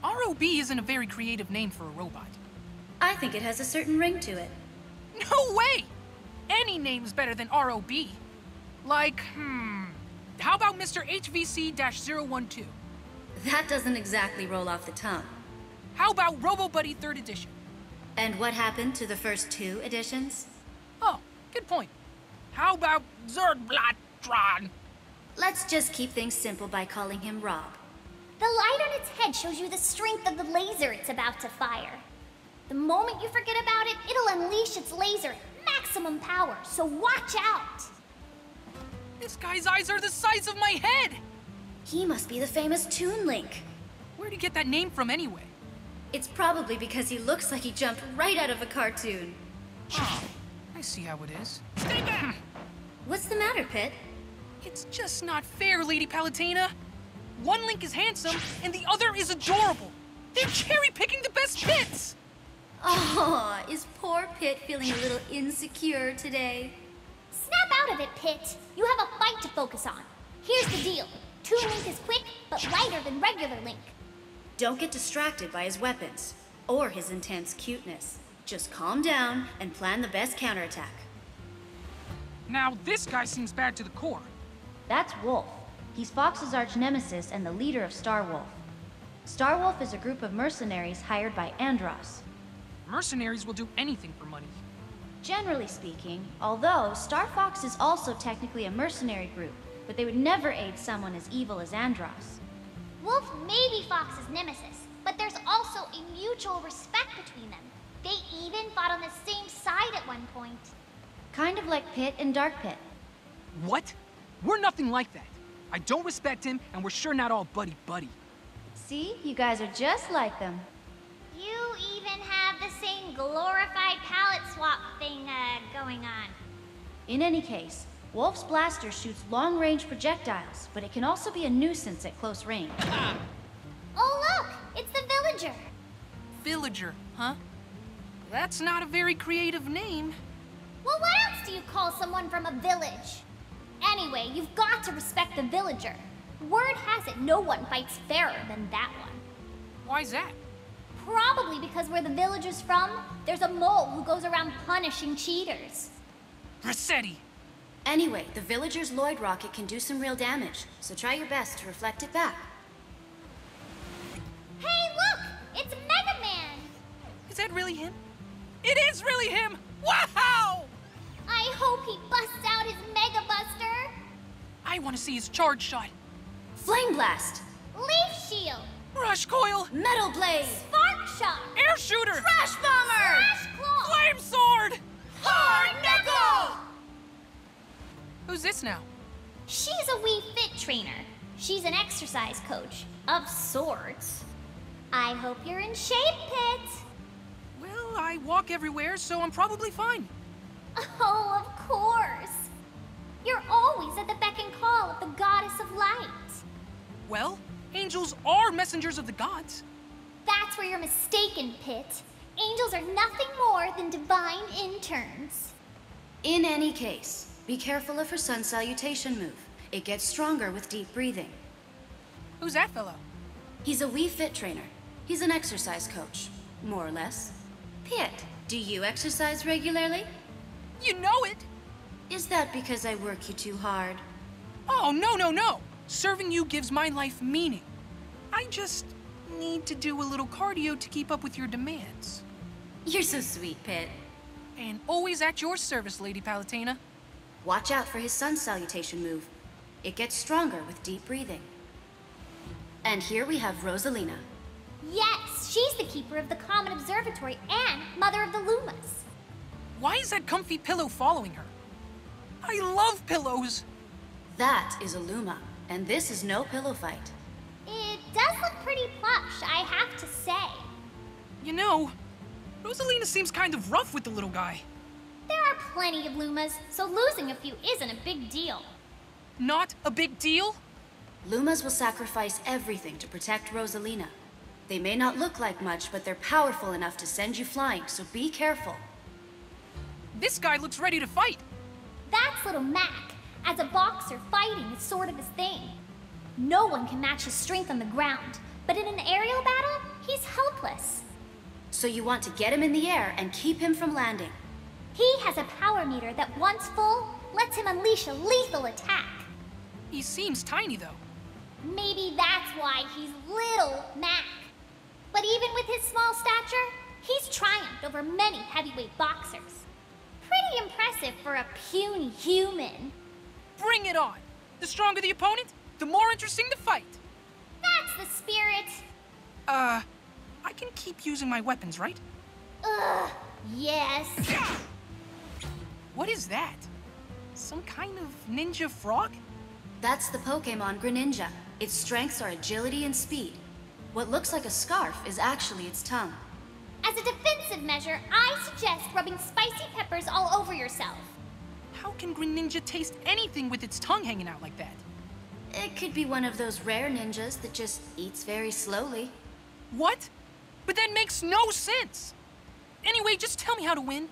[SPEAKER 2] ROB isn't a very creative name for a robot.
[SPEAKER 1] I think it has a certain ring to it.
[SPEAKER 2] No way! Any name's better than ROB. Like, how about Mr. HVC-012?
[SPEAKER 1] That doesn't exactly roll off the tongue.
[SPEAKER 2] How about Robo Buddy 3rd Edition?
[SPEAKER 1] And what happened to the first 2 editions?
[SPEAKER 2] Oh, good point. How about Zerdblattron?
[SPEAKER 1] Let's just keep things simple by calling him Rob.
[SPEAKER 3] The light on its head shows you the strength of the laser it's about to fire. The moment you forget about it, it'll unleash its laser at maximum power, so watch out!
[SPEAKER 2] This guy's eyes are the size of my head!
[SPEAKER 1] He must be the famous Toon Link.
[SPEAKER 2] Where'd he get that name from anyway?
[SPEAKER 1] It's probably because he looks like he jumped right out of a cartoon.
[SPEAKER 2] Oh, I see how it is. Stay back!
[SPEAKER 1] What's the matter, Pit?
[SPEAKER 2] It's just not fair, Lady Palutena. One Link is handsome, and the other is adorable. They're cherry-picking the best bits!
[SPEAKER 1] Oh, is poor Pit feeling a little insecure today?
[SPEAKER 3] Snap out of it, Pit. You have a fight to focus on. Here's the deal. Toon Link is quick, but lighter than regular Link.
[SPEAKER 1] Don't get distracted by his weapons, or his intense cuteness. Just calm down and plan the best counterattack.
[SPEAKER 2] Now, this guy seems bad to the core.
[SPEAKER 4] That's Wolf. He's Fox's arch-nemesis and the leader of Starwolf. Starwolf is a group of mercenaries hired by Andross.
[SPEAKER 2] Mercenaries will do anything for money.
[SPEAKER 4] Generally speaking, although Star Fox is also technically a mercenary group, but they would never aid someone as evil as Andross.
[SPEAKER 3] Wolf may be Fox's nemesis, but there's also a mutual respect between them. They even fought on the same side at one point.
[SPEAKER 4] Kind of like Pit and Dark Pit.
[SPEAKER 2] What? We're nothing like that. I don't respect him, and we're sure not all buddy-buddy.
[SPEAKER 4] See? You guys are just like them.
[SPEAKER 3] You even have the same glorified palette swap thing going on.
[SPEAKER 4] In any case, Wolf's blaster shoots long-range projectiles, but it can also be a nuisance at close range.
[SPEAKER 3] Oh look! It's the villager!
[SPEAKER 2] Villager, huh? That's not a very creative name.
[SPEAKER 3] Well, what else do you call someone from a village? Anyway, you've got to respect the villager. Word has it no one fights fairer than that one.
[SPEAKER 2] Why's that?
[SPEAKER 3] Probably because where the villager's from, there's a mole who goes around punishing cheaters.
[SPEAKER 2] Rossetti!
[SPEAKER 1] Anyway, the villager's Lloyd rocket can do some real damage, so try your best to reflect it back.
[SPEAKER 3] Hey, look! It's Mega Man!
[SPEAKER 2] Is that really him? It is really him! Wow!
[SPEAKER 3] I hope he busts out his Mega Buster!
[SPEAKER 2] I want to see his charge shot.
[SPEAKER 1] Flame Blast!
[SPEAKER 3] Leaf Shield!
[SPEAKER 2] Rush Coil!
[SPEAKER 1] Metal Blade!
[SPEAKER 3] Spark Shock!
[SPEAKER 2] Air Shooter!
[SPEAKER 1] Crash Bomber!
[SPEAKER 3] Slash Claw!
[SPEAKER 2] Flame Sword!
[SPEAKER 1] Hard Knuckle!
[SPEAKER 2] Who's this now?
[SPEAKER 3] She's a Wii Fit trainer. She's an exercise coach. Of sorts. I hope you're in shape, Pit.
[SPEAKER 2] Well, I walk everywhere, so I'm probably fine.
[SPEAKER 3] Oh, of course. You're always at the beck and call of the goddess of light.
[SPEAKER 2] Well, angels are messengers of the gods.
[SPEAKER 3] That's where you're mistaken, Pit. Angels are nothing more than divine interns.
[SPEAKER 1] In any case, be careful of her sun salutation move. It gets stronger with deep breathing.
[SPEAKER 2] Who's that fellow?
[SPEAKER 1] He's a Wii Fit trainer. He's an exercise coach, more or less. Pit, do you exercise regularly?
[SPEAKER 2] You know it!
[SPEAKER 1] Is that because I work you too hard?
[SPEAKER 2] Oh, no. Serving you gives my life meaning. I just need to do a little cardio to keep up with your demands.
[SPEAKER 1] You're so sweet, Pit.
[SPEAKER 2] And always at your service, Lady Palutena.
[SPEAKER 1] Watch out for his sun salutation move. It gets stronger with deep breathing. And here we have Rosalina.
[SPEAKER 3] Yes, she's the keeper of the Comet Observatory and mother of the Lumas.
[SPEAKER 2] Why is that comfy pillow following her? I love pillows!
[SPEAKER 1] That is a Luma, and this is no pillow fight.
[SPEAKER 3] It does look pretty plush, I have to say.
[SPEAKER 2] You know, Rosalina seems kind of rough with the little guy.
[SPEAKER 3] There are plenty of Lumas, so losing a few isn't a big deal.
[SPEAKER 2] Not a big deal?
[SPEAKER 1] Lumas will sacrifice everything to protect Rosalina. They may not look like much, but they're powerful enough to send you flying, so be careful.
[SPEAKER 2] This guy looks ready to fight.
[SPEAKER 3] That's little Mac. As a boxer, fighting is sort of his thing. No one can match his strength on the ground, but in an aerial battle, he's helpless.
[SPEAKER 1] So you want to get him in the air and keep him from landing.
[SPEAKER 3] He has a power meter that, once full, lets him unleash a lethal attack.
[SPEAKER 2] He seems tiny, though.
[SPEAKER 3] Maybe that's why he's Little Mac. But even with his small stature, he's triumphed over many heavyweight boxers. Pretty impressive for a puny human.
[SPEAKER 2] Bring it on! The stronger the opponent, the more interesting the fight.
[SPEAKER 3] That's the spirit.
[SPEAKER 2] I can keep using my weapons, right?
[SPEAKER 3] Yes.
[SPEAKER 2] What is that? Some kind of ninja frog?
[SPEAKER 1] That's the Pokemon Greninja. Its strengths are agility and speed. What looks like a scarf is actually its tongue.
[SPEAKER 3] As a defensive measure, I suggest rubbing spicy peppers all over yourself.
[SPEAKER 2] How can Greninja taste anything with its tongue hanging out like that?
[SPEAKER 1] It could be one of those rare ninjas that just eats very slowly.
[SPEAKER 2] What? But that makes no sense! Anyway, just tell me how to win.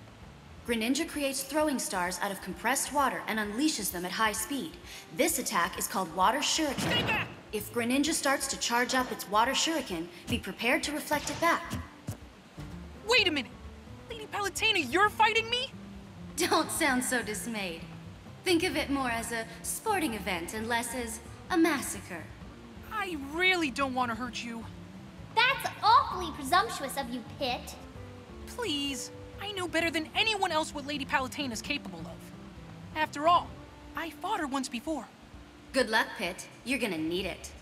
[SPEAKER 1] Greninja creates throwing stars out of compressed water and unleashes them at high speed. This attack is called Water Shuriken.
[SPEAKER 2] Stay back!
[SPEAKER 1] If Greninja starts to charge up its Water Shuriken, be prepared to reflect it back.
[SPEAKER 2] Wait a minute! Lady Palutena, you're fighting me?
[SPEAKER 1] Don't sound so dismayed. Think of it more as a sporting event and less as a massacre.
[SPEAKER 2] I really don't want to hurt you.
[SPEAKER 3] That's awfully presumptuous of you, Pit.
[SPEAKER 2] Please, I know better than anyone else what Lady Palutena's capable of. After all, I fought her once before.
[SPEAKER 1] Good luck, Pit. You're gonna need it.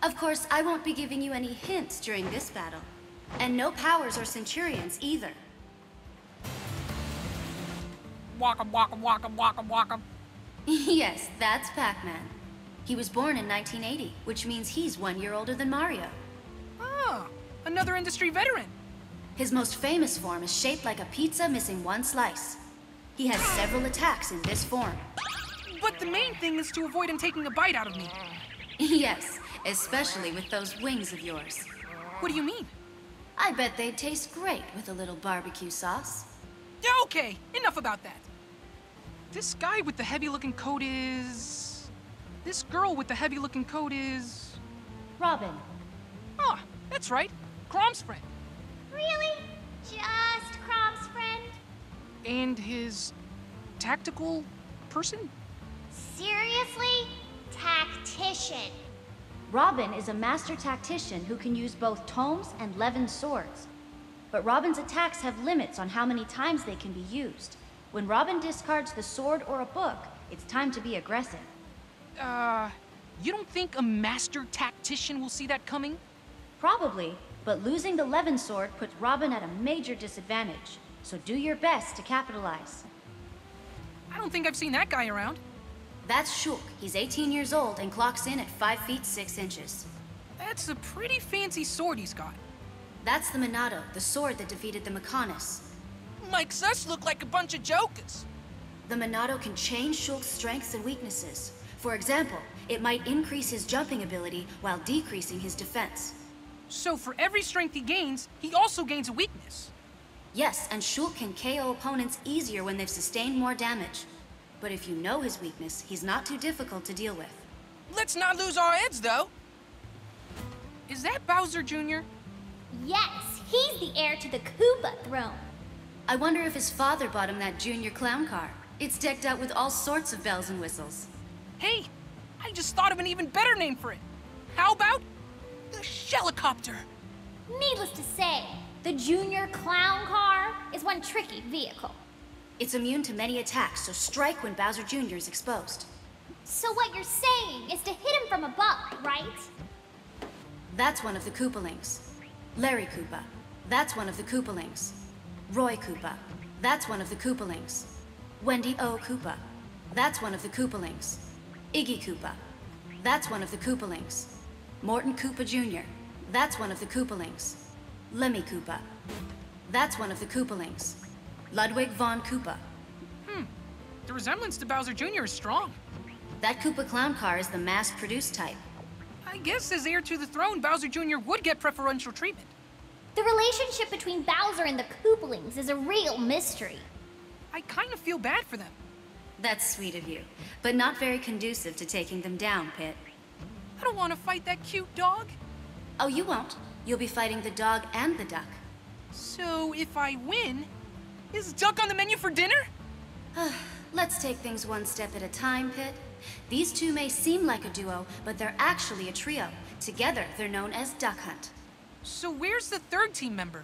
[SPEAKER 1] Of course, I won't be giving you any hints during this battle. And no powers or centurions either.
[SPEAKER 2] Walk-em, walk-em, walk-em, walk-em, walk-em.
[SPEAKER 1] Yes, that's Pac-Man. He was born in 1980, which means he's 1 year older than Mario.
[SPEAKER 2] Ah, another industry veteran.
[SPEAKER 1] His most famous form is shaped like a pizza missing one slice. He has several attacks in this form.
[SPEAKER 2] But the main thing is to avoid him taking a bite out of me.
[SPEAKER 1] Yes, especially with those wings of yours.
[SPEAKER 2] What do you mean?
[SPEAKER 1] I bet they'd taste great with a little barbecue sauce.
[SPEAKER 2] Okay, enough about that. This guy with the heavy-looking coat is... This girl with the heavy-looking coat is...
[SPEAKER 4] Robyn.
[SPEAKER 2] Ah, that's right. Crom's friend.
[SPEAKER 3] Really? Just Crom's friend?
[SPEAKER 2] And his... tactical person?
[SPEAKER 3] Seriously? Tactician.
[SPEAKER 4] Robyn is a master tactician who can use both tomes and levin swords. But Robyn's attacks have limits on how many times they can be used. When Robyn discards the sword or a book, it's time to be aggressive.
[SPEAKER 2] You don't think a master tactician will see that coming?
[SPEAKER 4] Probably, but losing the levin sword puts Robyn at a major disadvantage. So do your best to capitalize.
[SPEAKER 2] I don't think I've seen that guy around.
[SPEAKER 1] That's Shulk. He's 18 years old and clocks in at 5 feet 6 inches.
[SPEAKER 2] That's a pretty fancy sword he's got.
[SPEAKER 1] That's the Minato, the sword that defeated the Mechonis.
[SPEAKER 2] Makes us look like a bunch of jokers.
[SPEAKER 1] The Minato can change Shulk's strengths and weaknesses. For example, it might increase his jumping ability while decreasing his defense.
[SPEAKER 2] So for every strength he gains, he also gains a weakness.
[SPEAKER 1] Yes, and Shulk can KO opponents easier when they've sustained more damage. But if you know his weakness, he's not too difficult to deal with.
[SPEAKER 2] Let's not lose our heads, though. Is that Bowser Jr.?
[SPEAKER 3] Yes, he's the heir to the Koopa throne.
[SPEAKER 1] I wonder if his father bought him that junior clown car. It's decked out with all sorts of bells and whistles.
[SPEAKER 2] Hey, I just thought of an even better name for it. How about the Shellicopter?
[SPEAKER 3] Needless to say, the Junior Clown Car is one tricky vehicle.
[SPEAKER 1] It's immune to many attacks, so strike when Bowser Jr. is exposed.
[SPEAKER 3] So what you're saying is to hit him from above, right?
[SPEAKER 1] That's one of the Koopalings. Larry Koopa. That's one of the Koopalings. Roy Koopa. That's one of the Koopalings. Wendy O. Koopa. That's one of the Koopalings. Iggy Koopa. That's one of the Koopalings. Morton Koopa Jr. That's one of the Koopalings. Lemmy Koopa. That's one of the Koopalings. Ludwig von Koopa.
[SPEAKER 2] The resemblance to Bowser Jr. is strong.
[SPEAKER 1] That Koopa clown car is the mass-produced type.
[SPEAKER 2] I guess as heir to the throne, Bowser Jr. would get preferential treatment.
[SPEAKER 3] The relationship between Bowser and the Koopalings is a real mystery.
[SPEAKER 2] I kind of feel bad for them.
[SPEAKER 1] That's sweet of you, but not very conducive to taking them down, Pit.
[SPEAKER 2] I don't want to fight that cute dog.
[SPEAKER 1] Oh, you won't. You'll be fighting the dog and the duck.
[SPEAKER 2] So if I win, is duck on the menu for dinner?
[SPEAKER 1] Let's take things one step at a time, Pit. These two may seem like a duo, but they're actually a trio. Together, they're known as Duck Hunt.
[SPEAKER 2] So where's the third team member?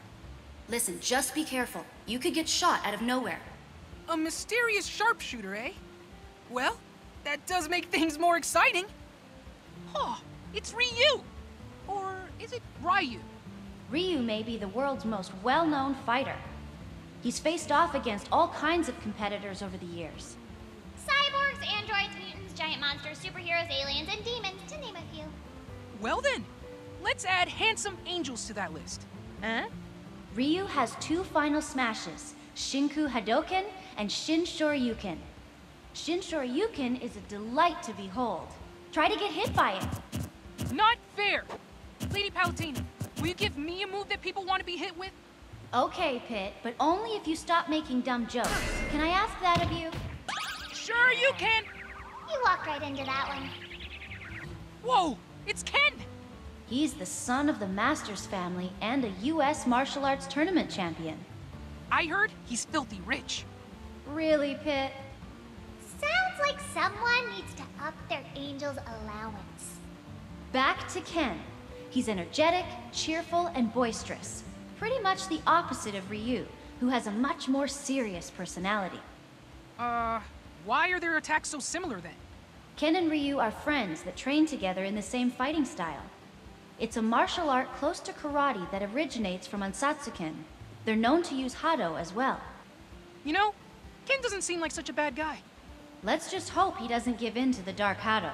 [SPEAKER 1] Listen, just be careful. You could get shot out of nowhere.
[SPEAKER 2] A mysterious sharpshooter, eh? Well, that does make things more exciting. Oh, it's Ryu! Or is it Ryu?
[SPEAKER 4] Ryu may be the world's most well-known fighter. He's faced off against all kinds of competitors over the years.
[SPEAKER 3] Cyborgs, androids, mutants, giant monsters, superheroes, aliens, and demons, to name a few.
[SPEAKER 2] Well then, let's add handsome angels to that list. Huh?
[SPEAKER 4] Ryu has 2 final smashes, Shinku Hadoken and Shin Shoryuken. Shin Shoryuken is a delight to behold. Try to get hit by it.
[SPEAKER 2] Not fair! Lady Palutena, will you give me a move that people want to be hit with?
[SPEAKER 4] Okay, Pit, but only if you stop making dumb jokes. Can I ask that of you?
[SPEAKER 2] Sure you can!
[SPEAKER 3] You walked right into that one.
[SPEAKER 2] Whoa! It's Ken!
[SPEAKER 4] He's the son of the Masters family and a U.S. martial arts tournament champion.
[SPEAKER 2] I heard he's filthy rich.
[SPEAKER 4] Really, Pit?
[SPEAKER 3] Sounds like someone needs to up their angel's allowance.
[SPEAKER 4] Back to Ken. He's energetic, cheerful, and boisterous. Pretty much the opposite of Ryu, who has a much more serious personality.
[SPEAKER 2] Why are their attacks so similar then?
[SPEAKER 4] Ken and Ryu are friends that train together in the same fighting style. It's a martial art close to karate that originates from Ansatsuken. They're known to use Hado as well.
[SPEAKER 2] You know, Ken doesn't seem like such a bad guy.
[SPEAKER 4] Let's just hope he doesn't give in to the Dark Hado.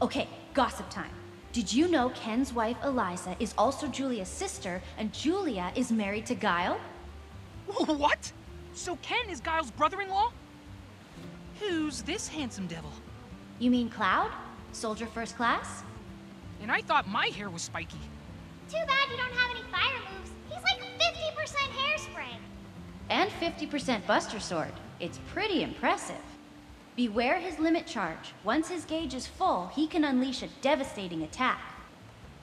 [SPEAKER 4] Okay, gossip time. Did you know Ken's wife Eliza is also Julia's sister, and Julia is married to Guile?
[SPEAKER 2] What? So Ken is Guile's brother-in-law? Who's this handsome devil?
[SPEAKER 4] You mean Cloud? Soldier First Class?
[SPEAKER 2] And I thought my hair was spiky.
[SPEAKER 3] Too bad you don't have any fire moves. He's like 50% hairspray.
[SPEAKER 4] And 50% Buster Sword. It's pretty impressive. Beware his limit charge. Once his gauge is full, he can unleash a devastating attack.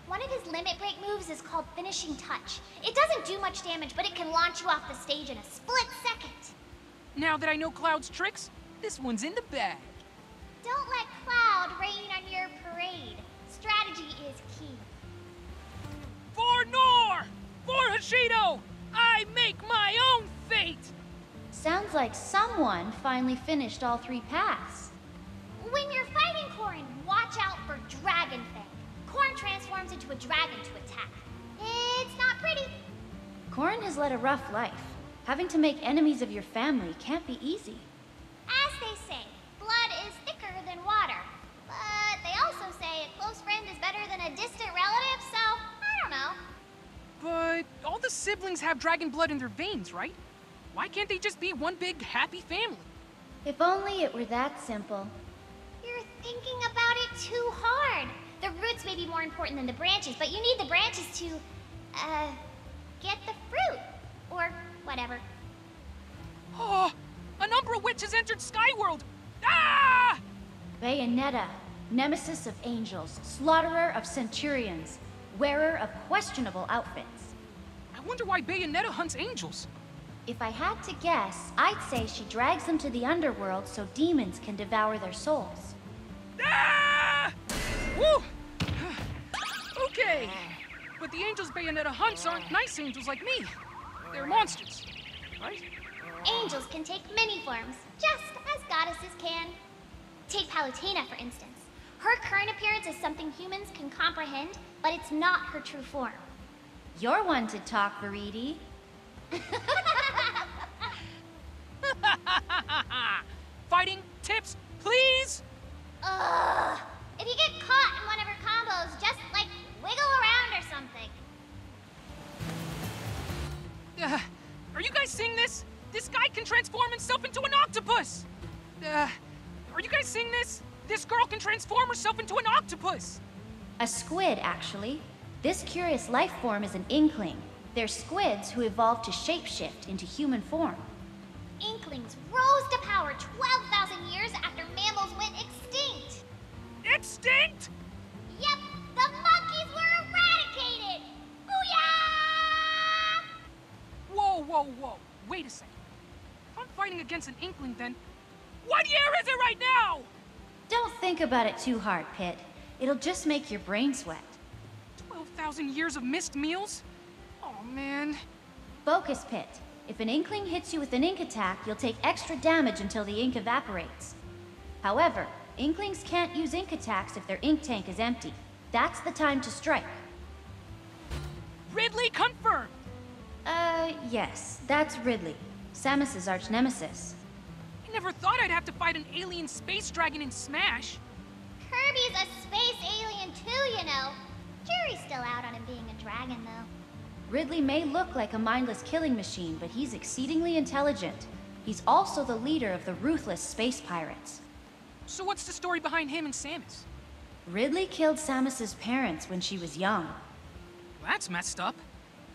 [SPEAKER 3] One of his limit break moves is called Finishing Touch. It doesn't do much damage, but it can launch you off the stage in a split second.
[SPEAKER 2] Now that I know Cloud's tricks, this one's in the bag.
[SPEAKER 3] Don't let Cloud rain on your parade. Strategy is key.
[SPEAKER 2] For Nor! For Hashido! I make my own fate!
[SPEAKER 4] Sounds like someone finally finished all 3 paths.
[SPEAKER 3] When you're fighting Corrin, watch out for Dragon Fang. Corrin transforms into a dragon to attack. It's not pretty.
[SPEAKER 4] Corrin has led a rough life. Having to make enemies of your family can't be easy.
[SPEAKER 3] As they say, blood is thicker than water. But they also say a close friend is better than a distant relative, so I don't know.
[SPEAKER 2] But all the siblings have dragon blood in their veins, right? Why can't they just be one big happy family?
[SPEAKER 4] If only it were that simple.
[SPEAKER 3] You're thinking about it too hard. The roots may be more important than the branches, but you need the branches to, get the fruit. Or whatever.
[SPEAKER 2] Oh, an Umbra witch has entered Skyworld! Ah!
[SPEAKER 4] Bayonetta, nemesis of angels, slaughterer of centurions, wearer of questionable outfits.
[SPEAKER 2] I wonder why Bayonetta hunts angels.
[SPEAKER 4] If I had to guess, I'd say she drags them to the underworld so demons can devour their souls.
[SPEAKER 2] Ah! Woo! Okay, but the angels Bayonetta hunts aren't nice angels like me. They're monsters, right?
[SPEAKER 3] Angels can take many forms, just as goddesses can. Take Palutena, for instance. Her current appearance is something humans can comprehend, but it's not her true form.
[SPEAKER 4] You're one to talk, Veridi.
[SPEAKER 2] Fighting tips, please?
[SPEAKER 3] Ugh. If you get caught in one of her combos, just, like, wiggle around or something.
[SPEAKER 2] Are you guys seeing this? This guy can transform himself into an octopus! Are you guys seeing this? This girl can transform herself into an octopus!
[SPEAKER 4] A squid, actually. This curious life form is an inkling. They're squids who evolved to shapeshift into human form.
[SPEAKER 3] Inklings rose to power 12,000 years after mammals went extinct.
[SPEAKER 2] Extinct?
[SPEAKER 3] Yep, the monkeys were eradicated! Booyah!
[SPEAKER 2] Whoa, whoa, whoa. Wait a second. If I'm fighting against an inkling, then what year is it right now?
[SPEAKER 4] Don't think about it too hard, Pit. It'll just make your brain sweat.
[SPEAKER 2] 12,000 years of missed meals? Oh, man.
[SPEAKER 4] Focus, Pit. If an Inkling hits you with an ink attack, you'll take extra damage until the ink evaporates. However, Inklings can't use ink attacks if their ink tank is empty. That's the time to strike.
[SPEAKER 2] Ridley confirmed!
[SPEAKER 4] Yes, that's Ridley, Samus's arch-nemesis.
[SPEAKER 2] I never thought I'd have to fight an alien space dragon in Smash.
[SPEAKER 3] Kirby's a space alien too, you know. Jury's still out on him being a dragon, though.
[SPEAKER 4] Ridley may look like a mindless killing machine, but he's exceedingly intelligent. He's also the leader of the ruthless space pirates.
[SPEAKER 2] So what's the story behind him and Samus?
[SPEAKER 4] Ridley killed Samus's parents when she was young.
[SPEAKER 2] Well, that's messed up.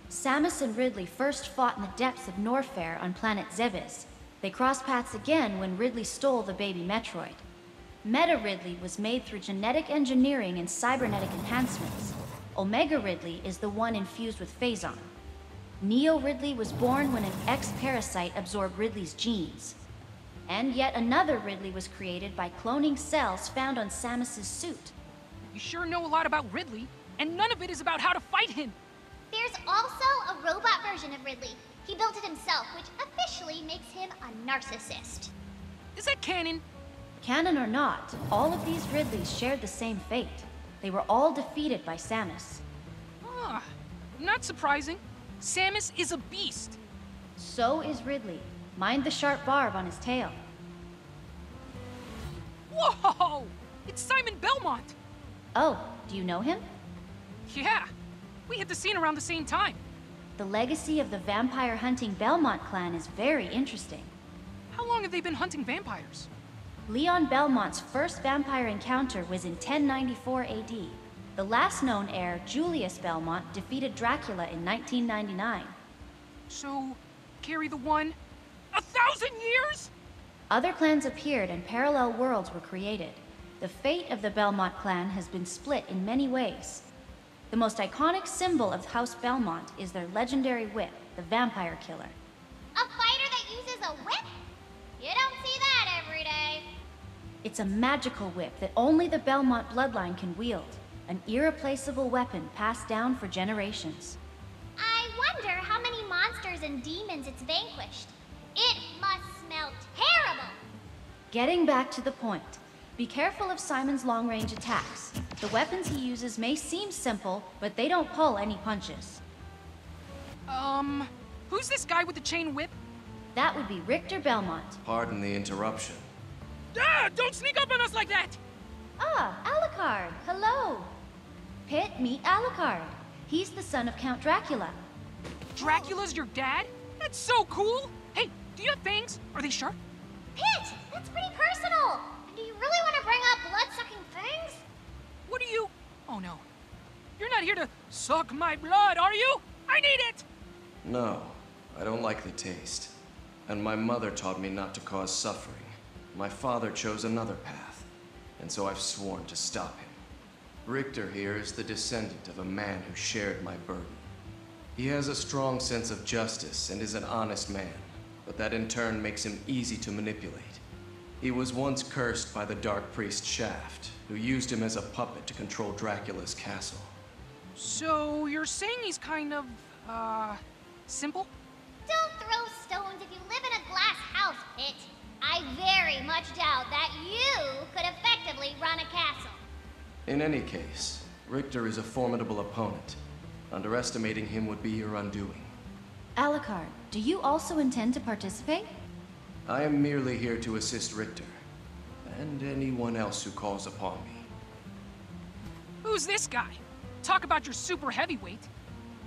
[SPEAKER 4] Samus and Ridley first fought in the depths of Norfair on planet Zebes. They crossed paths again when Ridley stole the baby Metroid. Meta Ridley was made through genetic engineering and cybernetic enhancements. Omega Ridley is the one infused with Phazon. Neo Ridley was born when an X-parasite absorbed Ridley's genes. And yet another Ridley was created by cloning cells found on Samus's suit.
[SPEAKER 2] You sure know a lot about Ridley, and none of it is about how to fight him.
[SPEAKER 3] There's also a robot version of Ridley. He built it himself, which officially makes him a narcissist.
[SPEAKER 2] Is that canon?
[SPEAKER 4] Canon or not, all of these Ridleys shared the same fate. They were all defeated by Samus.
[SPEAKER 2] Ah, not surprising. Samus is a beast.
[SPEAKER 4] So is Ridley. Mind the sharp barb on his tail.
[SPEAKER 2] Whoa! It's Simon Belmont!
[SPEAKER 4] Oh, do you know him?
[SPEAKER 2] Yeah, we hit the scene around the same time.
[SPEAKER 4] The legacy of the vampire hunting Belmont clan is very interesting.
[SPEAKER 2] How long have they been hunting vampires?
[SPEAKER 4] Leon Belmont's first vampire encounter was in 1094 AD. The last known heir, Julius Belmont, defeated Dracula in 1999.
[SPEAKER 2] So, carry the one? 1,000 years?!
[SPEAKER 4] Other clans appeared and parallel worlds were created. The fate of the Belmont clan has been split in many ways. The most iconic symbol of House Belmont is their legendary whip, the Vampire Killer.
[SPEAKER 3] A fighter that uses a whip? You don't see that every day.
[SPEAKER 4] It's a magical whip that only the Belmont bloodline can wield, an irreplaceable weapon passed down for generations.
[SPEAKER 3] I wonder how many monsters and demons it's vanquished. It must smell terrible!
[SPEAKER 4] Getting back to the point, be careful of Simon's long-range attacks. The weapons he uses may seem simple, but they don't pull any punches.
[SPEAKER 2] Who's this guy with the chain whip?
[SPEAKER 4] That would be Richter Belmont.
[SPEAKER 5] Pardon the interruption.
[SPEAKER 2] Ah, don't sneak up on us like that!
[SPEAKER 4] Ah, Alucard, hello! Pit, meet Alucard. He's the son of Count Dracula.
[SPEAKER 2] Dracula's your dad? That's so cool! Hey, do you have fangs? Are they sharp?
[SPEAKER 3] Pit! That's pretty personal! Do you really want to bring up blood-sucking fangs?
[SPEAKER 2] What are you... Oh no. You're not here to suck my blood, are you? I need it!
[SPEAKER 5] No, I don't like the taste. And my mother taught me not to cause suffering. My father chose another path, and so I've sworn to stop him. Richter here is the descendant of a man who shared my burden. He has a strong sense of justice and is an honest man, but that in turn makes him easy to manipulate. He was once cursed by the Dark Priest Shaft, who used him as a puppet to control Dracula's castle.
[SPEAKER 2] So, you're saying he's kind of, simple?
[SPEAKER 3] Don't throw stones if you live in a glass house, Pit. I very much doubt that you could effectively run a castle.
[SPEAKER 5] In any case, Richter is a formidable opponent. Underestimating him would be your undoing.
[SPEAKER 4] Alucard, do you also intend to participate?
[SPEAKER 5] I am merely here to assist Richter, and anyone else who calls upon me.
[SPEAKER 2] Who's this guy? Talk about your super heavyweight.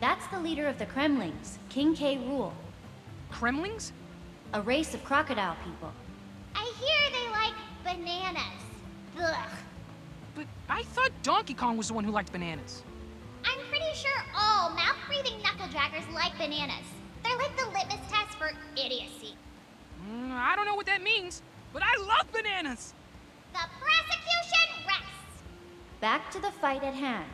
[SPEAKER 4] That's the leader of the Kremlings, King K. Rool,
[SPEAKER 2] Kremlings?
[SPEAKER 4] a race of crocodile people.
[SPEAKER 3] I hear they like bananas. Ugh.
[SPEAKER 2] But I thought Donkey Kong was the one who liked bananas.
[SPEAKER 3] I'm pretty sure all mouth-breathing knuckle-draggers like bananas. They're like the litmus test for idiocy.
[SPEAKER 2] I don't know what that means, but I love bananas!
[SPEAKER 3] The prosecution rests.
[SPEAKER 4] Back to the fight at hand.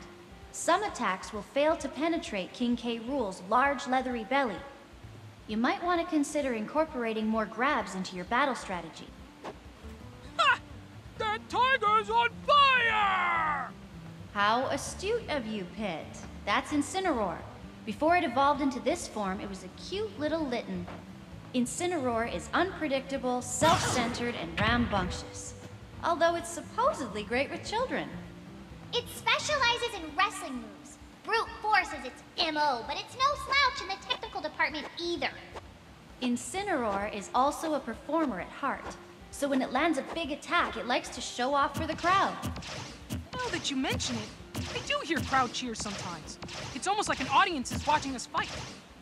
[SPEAKER 4] Some attacks will fail to penetrate King K. Rool's large leathery belly. You might want to consider incorporating more grabs into your battle strategy.
[SPEAKER 2] Ha! That tiger's on fire!
[SPEAKER 4] How astute of you, Pit. That's Incineroar. Before it evolved into this form, it was a cute little litten. Incineroar is unpredictable, self-centered, and rambunctious. Although it's supposedly great with children.
[SPEAKER 3] It specializes in wrestling moves. Brute force is its MO, but it's no slouch in the technical department either.
[SPEAKER 4] Incineroar is also a performer at heart. So when it lands a big attack, it likes to show off for the crowd.
[SPEAKER 2] Now that you mention it, I do hear crowd cheers sometimes. It's almost like an audience is watching us fight.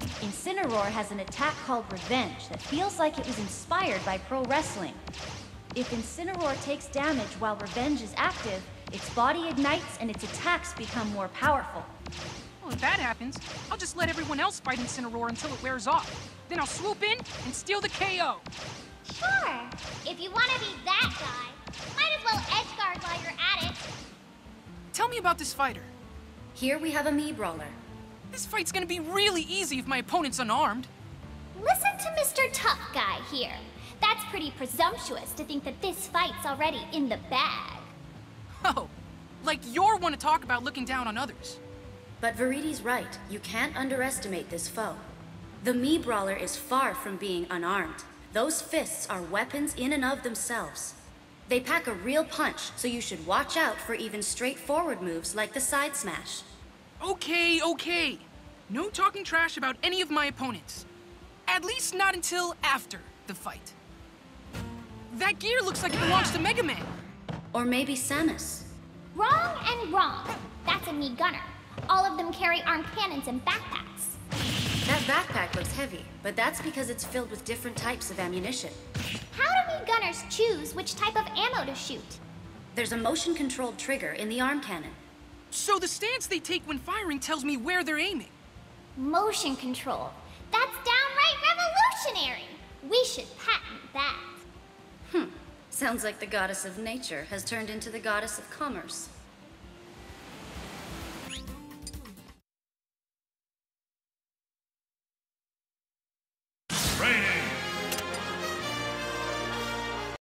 [SPEAKER 4] Incineroar has an attack called Revenge that feels like it was inspired by pro wrestling. If Incineroar takes damage while Revenge is active, its body ignites and its attacks become more powerful.
[SPEAKER 2] Well, if that happens, I'll just let everyone else fight Incineroar until it wears off. Then I'll swoop in and steal the KO.
[SPEAKER 3] Sure. If you want to be that guy, might as well edgeguard while you're at it.
[SPEAKER 2] Tell me about this fighter.
[SPEAKER 1] Here we have a Mii Brawler.
[SPEAKER 2] This fight's gonna be really easy if my opponent's unarmed.
[SPEAKER 3] Listen to Mr. Tough Guy here. That's pretty presumptuous to think that this fight's already in the bag.
[SPEAKER 2] Oh, like you're one to talk about looking down on others.
[SPEAKER 1] But Veridi's right. You can't underestimate this foe. The Mii Brawler is far from being unarmed. Those fists are weapons in and of themselves. They pack a real punch, so you should watch out for even straightforward moves like the side smash.
[SPEAKER 2] Okay, okay. No talking trash about any of my opponents. At least not until after the fight. That gear looks like it belongs to Mega Man.
[SPEAKER 1] Or maybe Samus.
[SPEAKER 3] Wrong and wrong. That's a Mii Gunner. All of them carry armed cannons and backpacks.
[SPEAKER 1] That backpack looks heavy, but that's because it's filled with different types of ammunition.
[SPEAKER 3] How do Mii Gunners choose which type of ammo to shoot?
[SPEAKER 1] There's a motion-controlled trigger in the arm cannon.
[SPEAKER 2] So the stance they take when firing tells me where they're aiming.
[SPEAKER 3] Motion control. That's downright revolutionary. We should patent that.
[SPEAKER 1] Sounds like the goddess of nature has turned into the goddess of commerce.
[SPEAKER 6] Training.